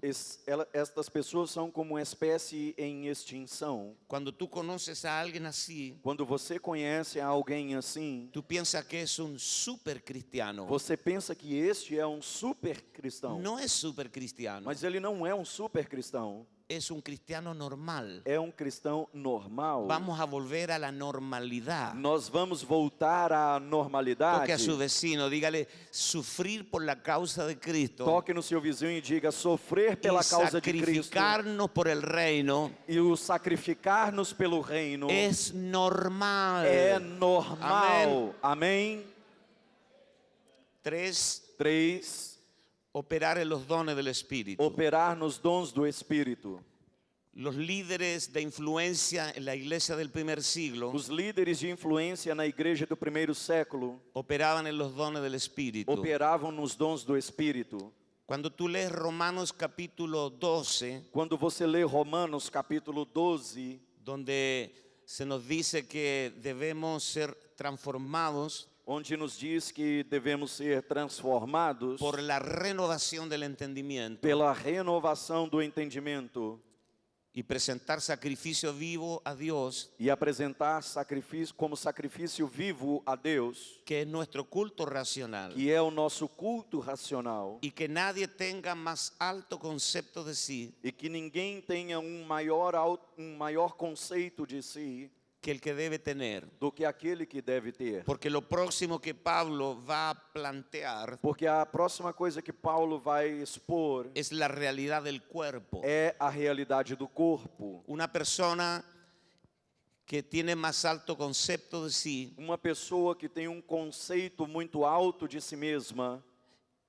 [SPEAKER 3] estas pessoas são como uma espécie em extinção.
[SPEAKER 4] Cuando tú conoces a alguien así,
[SPEAKER 3] Quando você conhece alguém assim,
[SPEAKER 4] tú piensas que es un super cristiano.
[SPEAKER 3] você pensa que este é um super cristão.
[SPEAKER 4] No es super cristiano,
[SPEAKER 3] Mas ele não é um super cristão.
[SPEAKER 4] es un cristiano normal.
[SPEAKER 3] É um cristão normal.
[SPEAKER 4] Vamos a volver a la normalidad.
[SPEAKER 3] Nós vamos voltar à normalidade.
[SPEAKER 4] Toque a su vecino, dígale, sufrir por la causa de Cristo
[SPEAKER 3] Toque no seu vizinho e diga, sofrer pela
[SPEAKER 4] y
[SPEAKER 3] causa de Cristo
[SPEAKER 4] sacrificarnos por el reino
[SPEAKER 3] e o sacrificar-nos pelo reino
[SPEAKER 4] es normal.
[SPEAKER 3] é normal. Amém?
[SPEAKER 4] 3.
[SPEAKER 3] 3.
[SPEAKER 4] Operar en los dones del Espíritu.
[SPEAKER 3] Operar nos dons do Espírito.
[SPEAKER 4] Los líderes de influencia en la iglesia del primer siglo
[SPEAKER 3] Os líderes de influência na igreja do primeiro século
[SPEAKER 4] operaban en los dones del Espíritu.
[SPEAKER 3] operavam nos dons do Espírito.
[SPEAKER 4] Cuando tú lees Romanos capítulo 12,
[SPEAKER 3] Quando você lê Romanos capítulo 12,
[SPEAKER 4] donde se nos dice que debemos ser transformados
[SPEAKER 3] onde nos diz que devemos ser transformados
[SPEAKER 4] por la renovación del entendimiento,
[SPEAKER 3] pela renovação do entendimento,
[SPEAKER 4] y presentar sacrificio vivo a Dios,
[SPEAKER 3] e apresentar sacrifício como sacrifício vivo a Deus,
[SPEAKER 4] que es nuestro culto racional,
[SPEAKER 3] que é o nosso culto racional,
[SPEAKER 4] y que nadie tenga más alto concepto de sí
[SPEAKER 3] e que ninguém tenha um maior conceito de si
[SPEAKER 4] que el que debe tener.
[SPEAKER 3] do que aquele que deve ter.
[SPEAKER 4] Porque lo próximo que Pablo va a plantear
[SPEAKER 3] Porque a próxima coisa que Paulo vai expor
[SPEAKER 4] es la realidad del cuerpo.
[SPEAKER 3] é a realidade do corpo.
[SPEAKER 4] Una persona que tiene más alto concepto de sí
[SPEAKER 3] Uma pessoa que tem um conceito muito alto de si mesma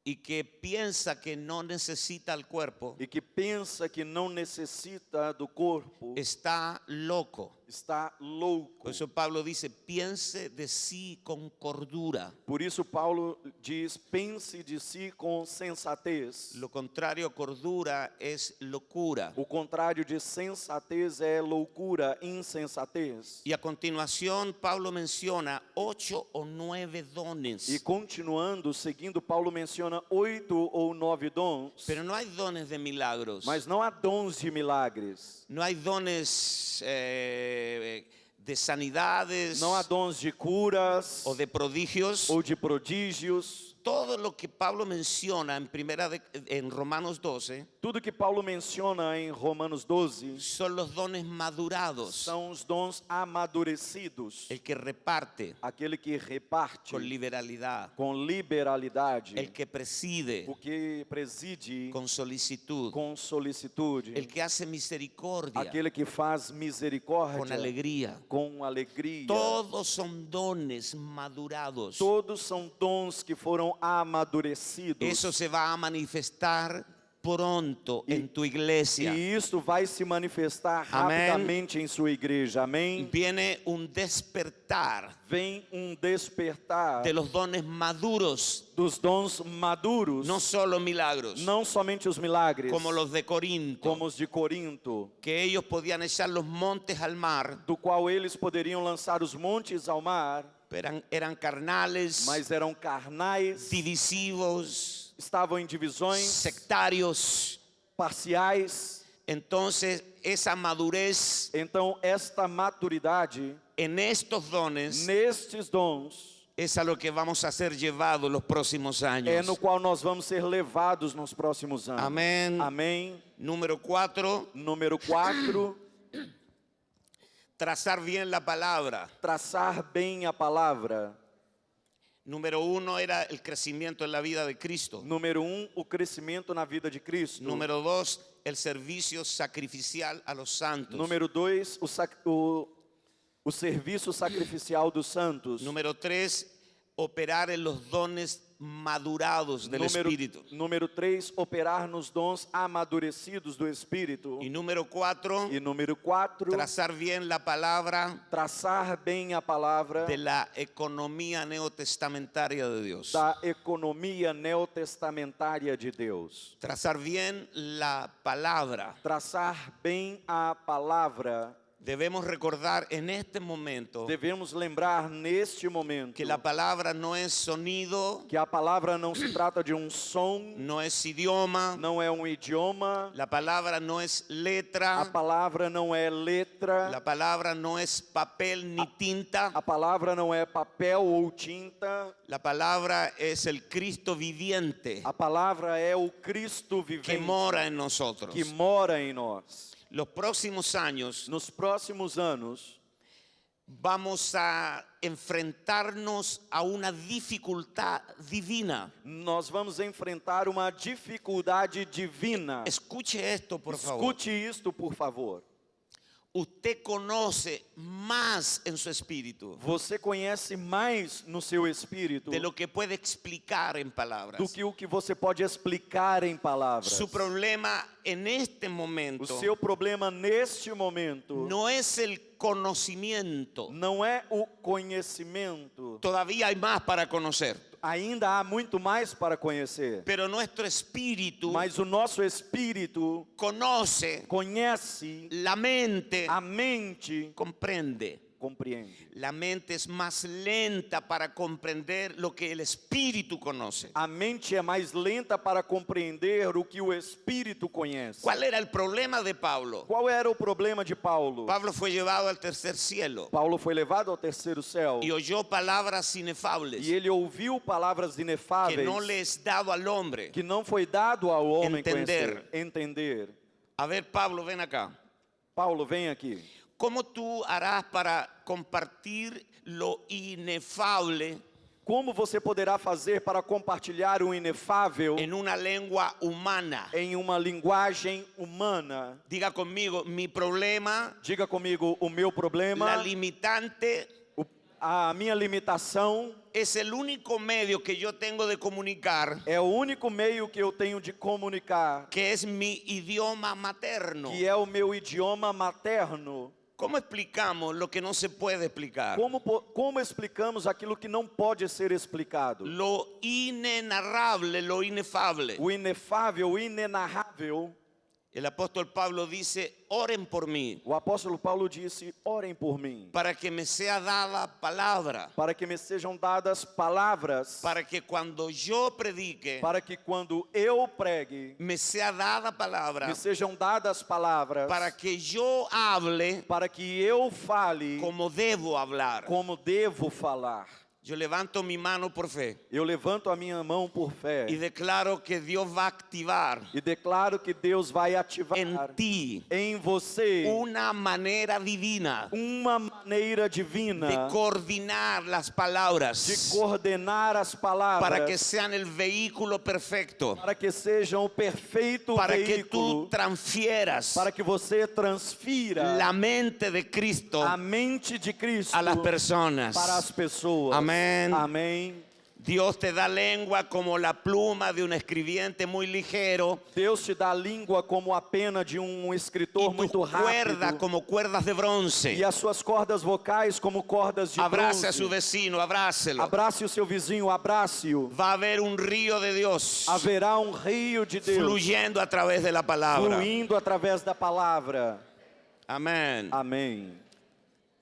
[SPEAKER 4] y que piensa que no necesita el cuerpo,
[SPEAKER 3] e que pensa que não necessita do corpo,
[SPEAKER 4] está loco.
[SPEAKER 3] está louco.
[SPEAKER 4] Por eso Pablo dice, piense de sí con cordura.
[SPEAKER 3] Por isso Paulo diz: pense de si com sensatez.
[SPEAKER 4] Lo contrario a cordura es locura.
[SPEAKER 3] O contrário de sensatez é loucura, insensatez.
[SPEAKER 4] Y a continuación Pablo menciona 8 o 9 dones.
[SPEAKER 3] E continuando, seguindo, Paulo menciona 8 ou 9 dons,
[SPEAKER 4] Pero no hay dones de milagros.
[SPEAKER 3] mas não há dons de milagres,
[SPEAKER 4] No hay dones de sanidades
[SPEAKER 3] não há dons de curas
[SPEAKER 4] o de prodigios.
[SPEAKER 3] ou de prodígios.
[SPEAKER 4] Todo lo que Pablo menciona en Romanos 12
[SPEAKER 3] Tudo que Paulo menciona em Romanos 12
[SPEAKER 4] son los dones madurados.
[SPEAKER 3] são os dons amadurecidos.
[SPEAKER 4] El que reparte
[SPEAKER 3] Aquele que reparte
[SPEAKER 4] con liberalidad.
[SPEAKER 3] com liberalidade,
[SPEAKER 4] El que preside
[SPEAKER 3] o que preside
[SPEAKER 4] con solicitud.
[SPEAKER 3] com solicitude,
[SPEAKER 4] El que hace misericordia
[SPEAKER 3] aquele que faz misericórdia
[SPEAKER 4] con alegría.
[SPEAKER 3] com alegria.
[SPEAKER 4] Todos son dones madurados.
[SPEAKER 3] Todos são dons que foram amadurecidos.
[SPEAKER 4] Eso se va a manifestar pronto en tu iglesia.
[SPEAKER 3] E isso vai se manifestar
[SPEAKER 4] Amém.
[SPEAKER 3] rapidamente em sua igreja. Amém?
[SPEAKER 4] Viene un despertar
[SPEAKER 3] Vem um despertar
[SPEAKER 4] de los dones maduros,
[SPEAKER 3] dos dons maduros,
[SPEAKER 4] no solo milagros,
[SPEAKER 3] não somente os milagres,
[SPEAKER 4] como los de Corinto,
[SPEAKER 3] como os de Corinto,
[SPEAKER 4] que ellos podían echar los montes al mar,
[SPEAKER 3] do qual eles poderiam lançar os montes ao mar,
[SPEAKER 4] eran carnales,
[SPEAKER 3] mas eram carnais,
[SPEAKER 4] divisivos,
[SPEAKER 3] estavam em divisões
[SPEAKER 4] sectarios.
[SPEAKER 3] parciais.
[SPEAKER 4] Entonces, esa madurez
[SPEAKER 3] Então, esta maturidade
[SPEAKER 4] en estos dones
[SPEAKER 3] nestes dons
[SPEAKER 4] es a lo que vamos a ser llevados los próximos años.
[SPEAKER 3] é no qual nós vamos ser levados nos próximos anos.
[SPEAKER 4] Amén.
[SPEAKER 3] Amém.
[SPEAKER 4] Número 4,
[SPEAKER 3] Número 4,
[SPEAKER 4] trazar bien la palabra.
[SPEAKER 3] traçar bem a palavra.
[SPEAKER 4] Número 1 era el crecimiento en la vida de Cristo.
[SPEAKER 3] Número 1, o crescimento na vida de Cristo.
[SPEAKER 4] Número 2, el servicio sacrificial a los santos.
[SPEAKER 3] Número 2, o serviço sacrificial dos santos.
[SPEAKER 4] Número 3, operar en los dones madurados del Espíritu.
[SPEAKER 3] Número 3, operar nos dons amadurecidos do Espírito.
[SPEAKER 4] Y número 4,
[SPEAKER 3] E número 4,
[SPEAKER 4] trazar bien la palabra
[SPEAKER 3] traçar bem a palavra
[SPEAKER 4] de la economía neotestamentaria de Dios.
[SPEAKER 3] da economia neotestamentária de Deus.
[SPEAKER 4] Trazar bien la palabra.
[SPEAKER 3] Traçar bem a palavra.
[SPEAKER 4] Debemos recordar en este momento
[SPEAKER 3] Devemos lembrar neste momento
[SPEAKER 4] que la palabra no es sonido,
[SPEAKER 3] que a palavra não se trata de um som,
[SPEAKER 4] no es idioma,
[SPEAKER 3] não é um idioma,
[SPEAKER 4] la palabra no es
[SPEAKER 3] a
[SPEAKER 4] letra,
[SPEAKER 3] palavra não é letra,
[SPEAKER 4] la palabra no es papel ni tinta,
[SPEAKER 3] a palavra não é papel ou tinta,
[SPEAKER 4] la palabra es el Cristo viviente
[SPEAKER 3] a palavra é o Cristo
[SPEAKER 4] que
[SPEAKER 3] vivente
[SPEAKER 4] mora en nosotros.
[SPEAKER 3] que mora em nós.
[SPEAKER 4] Los próximos años
[SPEAKER 3] Nos próximos anos,
[SPEAKER 4] vamos a enfrentarnos a una dificultad divina.
[SPEAKER 3] nós vamos enfrentar uma dificuldade divina.
[SPEAKER 4] Escuche esto, por favor.
[SPEAKER 3] Escute isto, por favor.
[SPEAKER 4] Usted conoce más en su espíritu
[SPEAKER 3] Você conhece mais no seu espírito
[SPEAKER 4] de lo que puede explicar en palabras.
[SPEAKER 3] do que o que você pode explicar em palavras.
[SPEAKER 4] Su problema en este
[SPEAKER 3] O
[SPEAKER 4] momento
[SPEAKER 3] seu problema neste momento
[SPEAKER 4] no es el conocimiento.
[SPEAKER 3] não é o conhecimento.
[SPEAKER 4] Todavía hay más para conocer.
[SPEAKER 3] Ainda há muito mais para conhecer.
[SPEAKER 4] Pero nuestro espíritu
[SPEAKER 3] Mas o nosso espírito
[SPEAKER 4] conoce,
[SPEAKER 3] conhece,
[SPEAKER 4] la mente
[SPEAKER 3] a mente
[SPEAKER 4] comprende.
[SPEAKER 3] compreende.
[SPEAKER 4] La mente es más lenta para comprender lo que el espíritu conoce.
[SPEAKER 3] A mente é mais lenta para compreender o que o espírito conhece.
[SPEAKER 4] ¿Cuál era el problema de Pablo?
[SPEAKER 3] Qual era o problema de Paulo?
[SPEAKER 4] Pablo fue llevado al tercer cielo
[SPEAKER 3] Paulo foi levado ao terceiro céu
[SPEAKER 4] y oyó palabras inefables
[SPEAKER 3] e ele ouviu palavras
[SPEAKER 4] que
[SPEAKER 3] inefáveis
[SPEAKER 4] no le es dado al hombre.
[SPEAKER 3] que não foi dado ao homem
[SPEAKER 4] Entender.
[SPEAKER 3] conhecer, entender.
[SPEAKER 4] A ver, Pablo, ven acá.
[SPEAKER 3] Paulo, vem aqui.
[SPEAKER 4] ¿Cómo tú harás para compartir lo inefable
[SPEAKER 3] Como você poderá fazer para compartilhar o inefável
[SPEAKER 4] en una lengua humana?
[SPEAKER 3] em uma linguagem humana?
[SPEAKER 4] Diga conmigo, mi problema,
[SPEAKER 3] Diga comigo, o meu problema,
[SPEAKER 4] la limitante,
[SPEAKER 3] a minha limitação
[SPEAKER 4] es el único medio que yo tengo de comunicar,
[SPEAKER 3] é o único meio que eu tenho de comunicar,
[SPEAKER 4] que es mi idioma materno.
[SPEAKER 3] que é o meu idioma materno.
[SPEAKER 4] ¿Cómo explicamos lo que no se puede explicar?
[SPEAKER 3] Como explicamos aquilo que não pode ser explicado?
[SPEAKER 4] Lo inenarrable, lo inefable.
[SPEAKER 3] O inefável, o inenarrável.
[SPEAKER 4] El apóstol Pablo dice, oren por mí,
[SPEAKER 3] O apóstolo Paulo disse: orem por mim,
[SPEAKER 4] para que me sea dada palabra,
[SPEAKER 3] para que me sejam dadas palavras,
[SPEAKER 4] para que cuando yo predique,
[SPEAKER 3] para que quando eu pregue,
[SPEAKER 4] me sea dada palabra,
[SPEAKER 3] me sejam dadas palavras,
[SPEAKER 4] para que yo hable
[SPEAKER 3] para que eu fale
[SPEAKER 4] como debo hablar.
[SPEAKER 3] como devo falar.
[SPEAKER 4] Yo levanto mi mano por fe
[SPEAKER 3] Eu levanto a minha mão por fé
[SPEAKER 4] y declaro que Dios va a activar
[SPEAKER 3] e declaro que Deus vai ativar
[SPEAKER 4] en ti
[SPEAKER 3] em você
[SPEAKER 4] una manera divina
[SPEAKER 3] uma maneira
[SPEAKER 4] de
[SPEAKER 3] divina
[SPEAKER 4] coordinar las
[SPEAKER 3] de
[SPEAKER 4] palabras
[SPEAKER 3] coordenar as palavras
[SPEAKER 4] para que sean el vehículo perfecto,
[SPEAKER 3] para que sejam o perfeito
[SPEAKER 4] para que
[SPEAKER 3] veículo,
[SPEAKER 4] tú transfieras
[SPEAKER 3] para que você transfira
[SPEAKER 4] la mente de Cristo
[SPEAKER 3] a mente de Cristo
[SPEAKER 4] a las personas.
[SPEAKER 3] para as pessoas.
[SPEAKER 4] Amém.
[SPEAKER 3] Amém.
[SPEAKER 4] Dios te da lengua como la pluma de un escribiente muy ligero
[SPEAKER 3] Deus te dá a língua como a pena de escritor
[SPEAKER 4] y tus
[SPEAKER 3] muito
[SPEAKER 4] cuerdas
[SPEAKER 3] rápido
[SPEAKER 4] como cuerdas de bronce.
[SPEAKER 3] e as suas cordas vocais como cordas de
[SPEAKER 4] Abrace a su
[SPEAKER 3] bronze.
[SPEAKER 4] vecino, abrácelo.
[SPEAKER 3] Abrace o seu vizinho, abrace-o.
[SPEAKER 4] Va a haber un río de Dios
[SPEAKER 3] Haverá rio de Deus
[SPEAKER 4] fluyendo a través de la palabra.
[SPEAKER 3] fluindo através da palavra.
[SPEAKER 4] Amén.
[SPEAKER 3] Amém.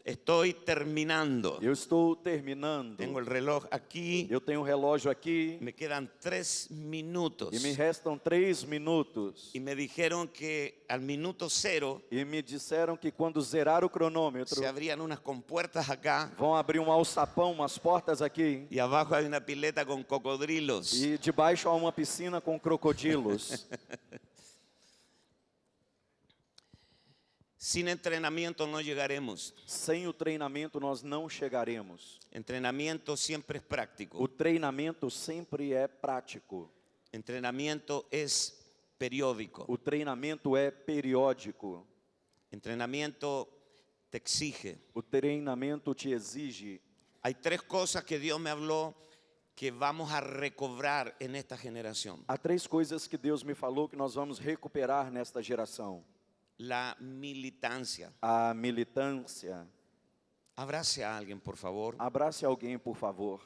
[SPEAKER 4] Estoy terminando.
[SPEAKER 3] Eu estou terminando.
[SPEAKER 4] Tengo el reloj aquí.
[SPEAKER 3] Eu tenho um relógio aqui
[SPEAKER 4] Me quedan 3 minutos.
[SPEAKER 3] e me restam 3 minutos.
[SPEAKER 4] Y me dijeron que al minuto 0
[SPEAKER 3] E me disseram que quando zerar o cronômetro,
[SPEAKER 4] se abrían unas compuertas acá
[SPEAKER 3] vão abrir um alçapão, umas portas aqui.
[SPEAKER 4] y abajo hay una pileta con cocodrilos.
[SPEAKER 3] E debaixo há uma piscina com crocodilos.
[SPEAKER 4] Sin entrenamiento no llegaremos.
[SPEAKER 3] Sem o treinamento nós não chegaremos.
[SPEAKER 4] Entrenamiento siempre es práctico.
[SPEAKER 3] O treinamento sempre é prático.
[SPEAKER 4] Entrenamiento es periódico.
[SPEAKER 3] O treinamento é periódico.
[SPEAKER 4] Entrenamiento te exige.
[SPEAKER 3] O treinamento te exige.
[SPEAKER 4] Hay 3 cosas que Dios me habló que vamos a recobrar en esta generación.
[SPEAKER 3] Há 3 coisas que Deus me falou que nós vamos recuperar nesta geração.
[SPEAKER 4] La militancia.
[SPEAKER 3] A militância.
[SPEAKER 4] Abrace a alguien, por favor.
[SPEAKER 3] Abrace alguém, por favor.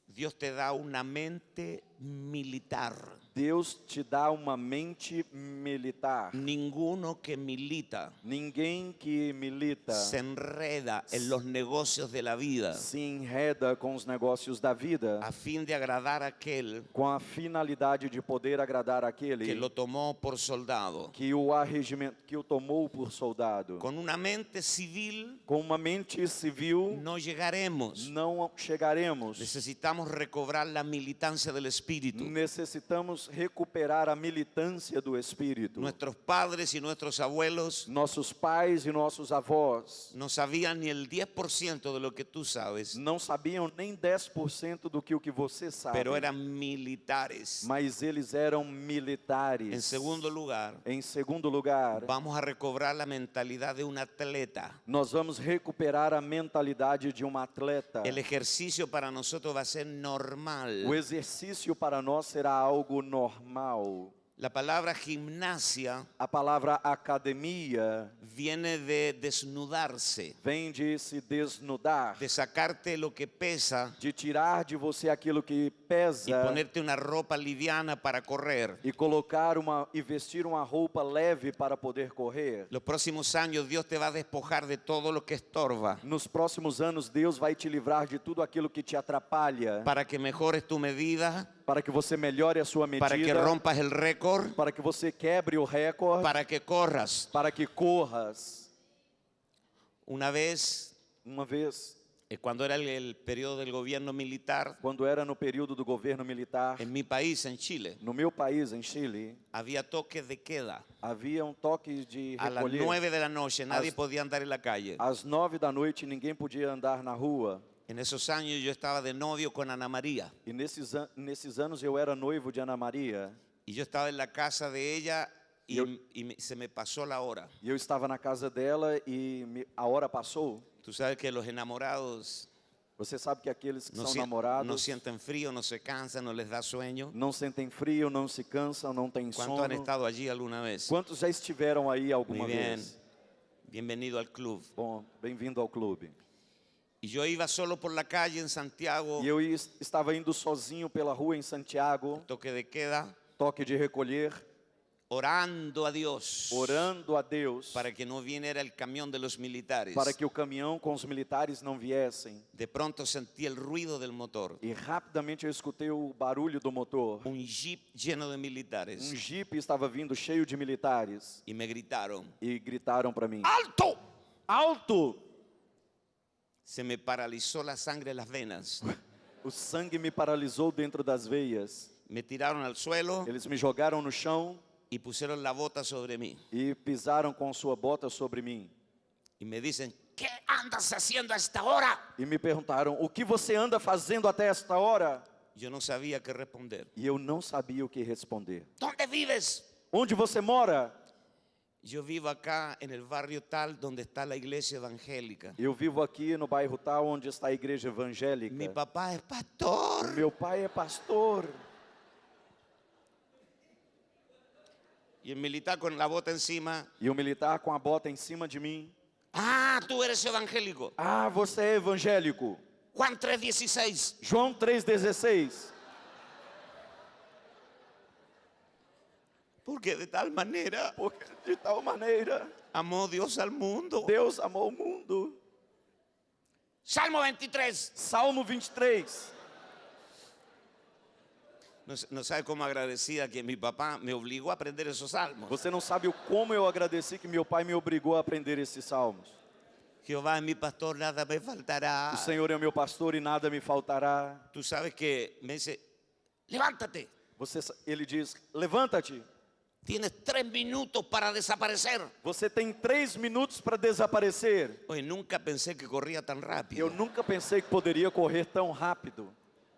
[SPEAKER 4] Dios te da una mente militar.
[SPEAKER 3] Deus te dá uma mente militar.
[SPEAKER 4] Ninguno que milita
[SPEAKER 3] Ninguém que milita
[SPEAKER 4] se enreda en los negocios de la vida
[SPEAKER 3] se enreda com os negócios da vida
[SPEAKER 4] a fin de agradar a aquel
[SPEAKER 3] com a finalidade de poder agradar aquele
[SPEAKER 4] que lo tomó por soldado.
[SPEAKER 3] que o tomou por soldado.
[SPEAKER 4] Con una mente civil
[SPEAKER 3] Com uma mente civil
[SPEAKER 4] no llegaremos.
[SPEAKER 3] não chegaremos.
[SPEAKER 4] Necesitamos recobrar la militancia del Espíritu.
[SPEAKER 3] Necessitamos recuperar a militância do Espírito.
[SPEAKER 4] Nuestros padres y nuestros abuelos
[SPEAKER 3] Nossos pais e nossos avós
[SPEAKER 4] no sabían ni el 10% de lo que tú sabes,
[SPEAKER 3] não sabiam nem 10% do que o que você sabe.
[SPEAKER 4] pero eran militares.
[SPEAKER 3] Mas eles eram militares.
[SPEAKER 4] En segundo lugar,
[SPEAKER 3] Em segundo lugar,
[SPEAKER 4] vamos a recobrar la mentalidad de un atleta.
[SPEAKER 3] nós vamos recuperar a mentalidade de um atleta.
[SPEAKER 4] El ejercicio para nosotros va a ser normal.
[SPEAKER 3] O exercício para nós será algo normal.
[SPEAKER 4] La palabra gimnasia
[SPEAKER 3] A palavra academia
[SPEAKER 4] viene de desnudarse,
[SPEAKER 3] vem de se desnudar,
[SPEAKER 4] de sacarte lo que pesa
[SPEAKER 3] de tirar de você aquilo que pesa
[SPEAKER 4] y ponerte una ropa liviana para correr.
[SPEAKER 3] e vestir uma roupa leve para poder correr.
[SPEAKER 4] Los próximos años Dios te va a despojar de todo lo que estorba
[SPEAKER 3] Nos próximos anos, Deus vai te livrar de tudo aquilo que te atrapalha,
[SPEAKER 4] para que mejores tu medida,
[SPEAKER 3] para que você melhore a sua medida,
[SPEAKER 4] para que rompas el récord,
[SPEAKER 3] para que você quebre o recorde,
[SPEAKER 4] para que corras.
[SPEAKER 3] para que corras.
[SPEAKER 4] Una vez,
[SPEAKER 3] Uma vez,
[SPEAKER 4] cuando era el periodo del gobierno militar,
[SPEAKER 3] quando era no período do governo militar,
[SPEAKER 4] en mi país, en Chile,
[SPEAKER 3] no meu país, em Chile,
[SPEAKER 4] había toques de queda.
[SPEAKER 3] havia toque de
[SPEAKER 4] A las
[SPEAKER 3] recolher.
[SPEAKER 4] 9 de la noche nadie podía andar en la calle.
[SPEAKER 3] Às 9 da noite, ninguém podia andar na rua.
[SPEAKER 4] En esos años yo estaba de novio con Ana María
[SPEAKER 3] E nesses anos eu era noivo de Ana Maria.
[SPEAKER 4] y yo estaba en la casa de ella y,
[SPEAKER 3] Yo-
[SPEAKER 4] se me pasó la hora.
[SPEAKER 3] E eu estava na casa dela e a hora passou.
[SPEAKER 4] Tú sabes que los enamorados
[SPEAKER 3] Você sabe que aqueles que
[SPEAKER 4] no,
[SPEAKER 3] são
[SPEAKER 4] sien-
[SPEAKER 3] namorados
[SPEAKER 4] no sienten frío, no se cansan, no les da sueño.
[SPEAKER 3] não sentem frio, não se cansam, não têm
[SPEAKER 4] ¿Cuántos han
[SPEAKER 3] sono.
[SPEAKER 4] estado allí alguna vez?
[SPEAKER 3] Quantos já estiveram aí alguma
[SPEAKER 4] Muy bien.
[SPEAKER 3] vez?
[SPEAKER 4] Bienvenido al club.
[SPEAKER 3] Bom, bem-vindo ao clube.
[SPEAKER 4] Y yo iba solo por la calle en Santiago,
[SPEAKER 3] E eu estava indo sozinho pela rua em Santiago,
[SPEAKER 4] toque de queda,
[SPEAKER 3] toque de recolher,
[SPEAKER 4] orando a Dios
[SPEAKER 3] orando a Deus
[SPEAKER 4] para que no viniera el camión de los militares.
[SPEAKER 3] para que o caminhão com os militares não viessem.
[SPEAKER 4] De pronto sentí el ruido del motor.
[SPEAKER 3] E rapidamente eu escutei o barulho do motor.
[SPEAKER 4] Un jeep lleno de militares.
[SPEAKER 3] Jipe estava vindo cheio de militares
[SPEAKER 4] Y me gritaron,
[SPEAKER 3] e gritaram para mim:
[SPEAKER 4] ¡alto!
[SPEAKER 3] alto!
[SPEAKER 4] Se me paralizó la sangre en las venas.
[SPEAKER 3] O sangue me paralisou dentro das veias.
[SPEAKER 4] Me tiraron al suelo
[SPEAKER 3] Eles me jogaram no chão
[SPEAKER 4] y pusieron la bota sobre mí.
[SPEAKER 3] e pisaram com sua bota sobre mim.
[SPEAKER 4] Y me dicen, ¿qué andas haciendo a esta hora?
[SPEAKER 3] E me perguntaram: o que você anda fazendo até esta hora?
[SPEAKER 4] Yo no sabía qué responder.
[SPEAKER 3] E eu não sabia o que responder.
[SPEAKER 4] ¿Dónde vives?
[SPEAKER 3] Onde você mora?
[SPEAKER 4] Yo vivo acá en el barrio tal donde está la iglesia evangélica.
[SPEAKER 3] Eu vivo aqui no bairro tal onde está a igreja evangélica.
[SPEAKER 4] Mi papá es pastor.
[SPEAKER 3] Meu pai é pastor.
[SPEAKER 4] Y el militar con la bota encima.
[SPEAKER 3] E o militar com a bota em cima de mim:
[SPEAKER 4] Ah, tú eres evangélico.
[SPEAKER 3] ah, você é evangélico.
[SPEAKER 4] Juan 3:16.
[SPEAKER 3] João 3,16.
[SPEAKER 4] Porque de tal manera
[SPEAKER 3] Porque de tal maneira
[SPEAKER 4] amó Dios al mundo.
[SPEAKER 3] Deus amou o mundo.
[SPEAKER 4] Salmo 23.
[SPEAKER 3] Salmo 23.
[SPEAKER 4] No sabe cómo agradecida que mi papá me obligó a aprender esos salmos.
[SPEAKER 3] Você não sabe o como eu agradeci que meu pai me obrigou a aprender esses salmos.
[SPEAKER 4] Jehová es mi pastor, nada me faltará.
[SPEAKER 3] O Senhor é o meu pastor e nada me faltará.
[SPEAKER 4] Tú sabes que me dice, levántate.
[SPEAKER 3] Ele diz: levanta-te.
[SPEAKER 4] Tienes 3 minutos para desaparecer.
[SPEAKER 3] Você tem 3 minutos para desaparecer.
[SPEAKER 4] Oye, nunca pensé que corría tan rápido.
[SPEAKER 3] Eu nunca pensei que poderia correr tão rápido.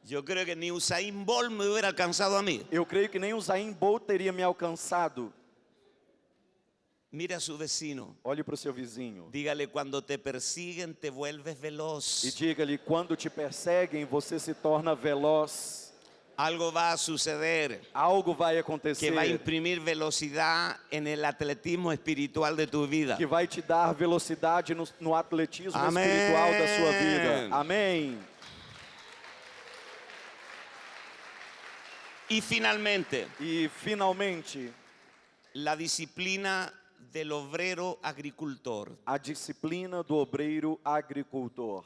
[SPEAKER 4] Yo creo que ni Usain Bolt me hubiera alcanzado a mí.
[SPEAKER 3] Eu creio que nem o Usain Bolt teria me alcançado.
[SPEAKER 4] Mire a su vecino.
[SPEAKER 3] Olhe para o seu vizinho
[SPEAKER 4] Dígale, cuando te persiguen te vuelves veloz.
[SPEAKER 3] e diga-lhe: quando te perseguem, você se torna veloz.
[SPEAKER 4] Algo va a suceder
[SPEAKER 3] Algo vai
[SPEAKER 4] que
[SPEAKER 3] acontecer
[SPEAKER 4] va a imprimir velocidad en el atletismo espiritual de tu vida.
[SPEAKER 3] que vai te dar velocidade no atletismo
[SPEAKER 4] Amém.
[SPEAKER 3] espiritual da sua vida. Amém.
[SPEAKER 4] Y finalmente,
[SPEAKER 3] E finalmente,
[SPEAKER 4] la disciplina del obrero agricultor.
[SPEAKER 3] a disciplina do obreiro agricultor.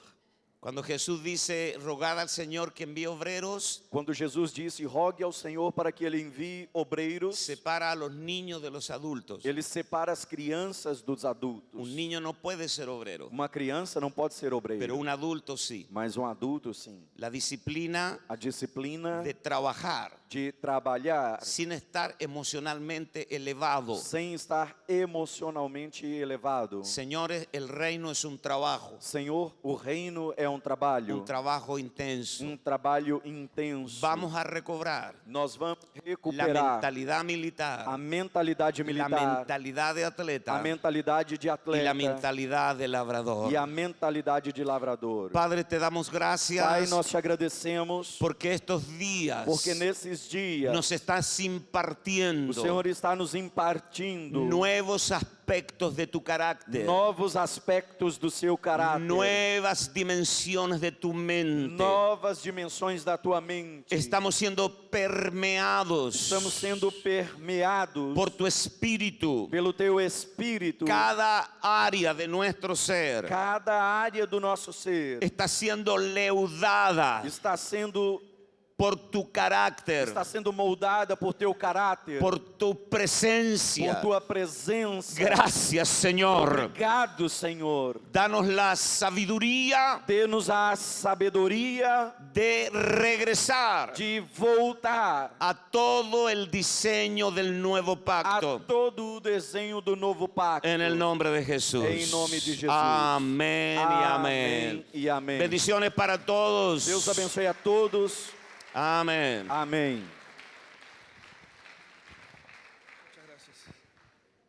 [SPEAKER 4] Cuando Jesús dice, rogad al Señor que envíe obreros,
[SPEAKER 3] Quando Jesus disse: rogue ao Senhor para que ele envie obreiros,
[SPEAKER 4] separa a los niños de los adultos.
[SPEAKER 3] ele separa as crianças dos adultos.
[SPEAKER 4] Un niño no puede ser obrero,
[SPEAKER 3] Uma criança não pode ser
[SPEAKER 4] pero
[SPEAKER 3] obreiro,
[SPEAKER 4] un adulto sí.
[SPEAKER 3] mas um adulto sim.
[SPEAKER 4] La disciplina
[SPEAKER 3] A disciplina
[SPEAKER 4] de trabajar
[SPEAKER 3] de trabalhar
[SPEAKER 4] sin estar emocionalmente elevado.
[SPEAKER 3] sem estar emocionalmente elevado.
[SPEAKER 4] Señores, el reino es un trabajo
[SPEAKER 3] Senhor, o reino é um trabalho
[SPEAKER 4] intenso.
[SPEAKER 3] trabalho intenso.
[SPEAKER 4] Vamos a recobrar
[SPEAKER 3] Nós vamos
[SPEAKER 4] la
[SPEAKER 3] recuperar
[SPEAKER 4] mentalidad militar,
[SPEAKER 3] a mentalidade
[SPEAKER 4] la
[SPEAKER 3] militar,
[SPEAKER 4] mentalidad de atleta
[SPEAKER 3] a mentalidade de
[SPEAKER 4] y la
[SPEAKER 3] atleta
[SPEAKER 4] mentalidad de labrador.
[SPEAKER 3] e a mentalidade de lavrador.
[SPEAKER 4] Padre, te damos
[SPEAKER 3] Pai,
[SPEAKER 4] gracias
[SPEAKER 3] nós te agradecemos
[SPEAKER 4] porque estos días
[SPEAKER 3] porque nesses dias
[SPEAKER 4] nos estás
[SPEAKER 3] o
[SPEAKER 4] impartiendo
[SPEAKER 3] Senhor está nos impartindo
[SPEAKER 4] nuevos aspectos aspectos de tu carácter,
[SPEAKER 3] novos aspectos do seu caráter,
[SPEAKER 4] nuevas dimensiones de tu mente.
[SPEAKER 3] novas dimensões da tua mente.
[SPEAKER 4] Estamos siendo permeados
[SPEAKER 3] Estamos sendo permeados
[SPEAKER 4] por tu espíritu.
[SPEAKER 3] pelo teu espírito.
[SPEAKER 4] Cada área de nuestro ser
[SPEAKER 3] Cada área do nosso ser
[SPEAKER 4] está siendo leudada
[SPEAKER 3] está sendo
[SPEAKER 4] por tu carácter,
[SPEAKER 3] moldada por teu caráter,
[SPEAKER 4] por tu presencia.
[SPEAKER 3] por tua presença.
[SPEAKER 4] Gracias, Señor.
[SPEAKER 3] Obrigado, Senhor.
[SPEAKER 4] Danos la sabiduría
[SPEAKER 3] Dê-nos a sabedoria
[SPEAKER 4] de regresar
[SPEAKER 3] de voltar
[SPEAKER 4] a todo el diseño del nuevo
[SPEAKER 3] a
[SPEAKER 4] pacto.
[SPEAKER 3] todo o desenho do novo pacto.
[SPEAKER 4] En el nombre de Jesús.
[SPEAKER 3] Em nome de Jesus.
[SPEAKER 4] Amén y amén.
[SPEAKER 3] Amém e amém.
[SPEAKER 4] Bendiciones para todos.
[SPEAKER 3] Deus abençoe a todos.
[SPEAKER 4] Amén.
[SPEAKER 3] Amém.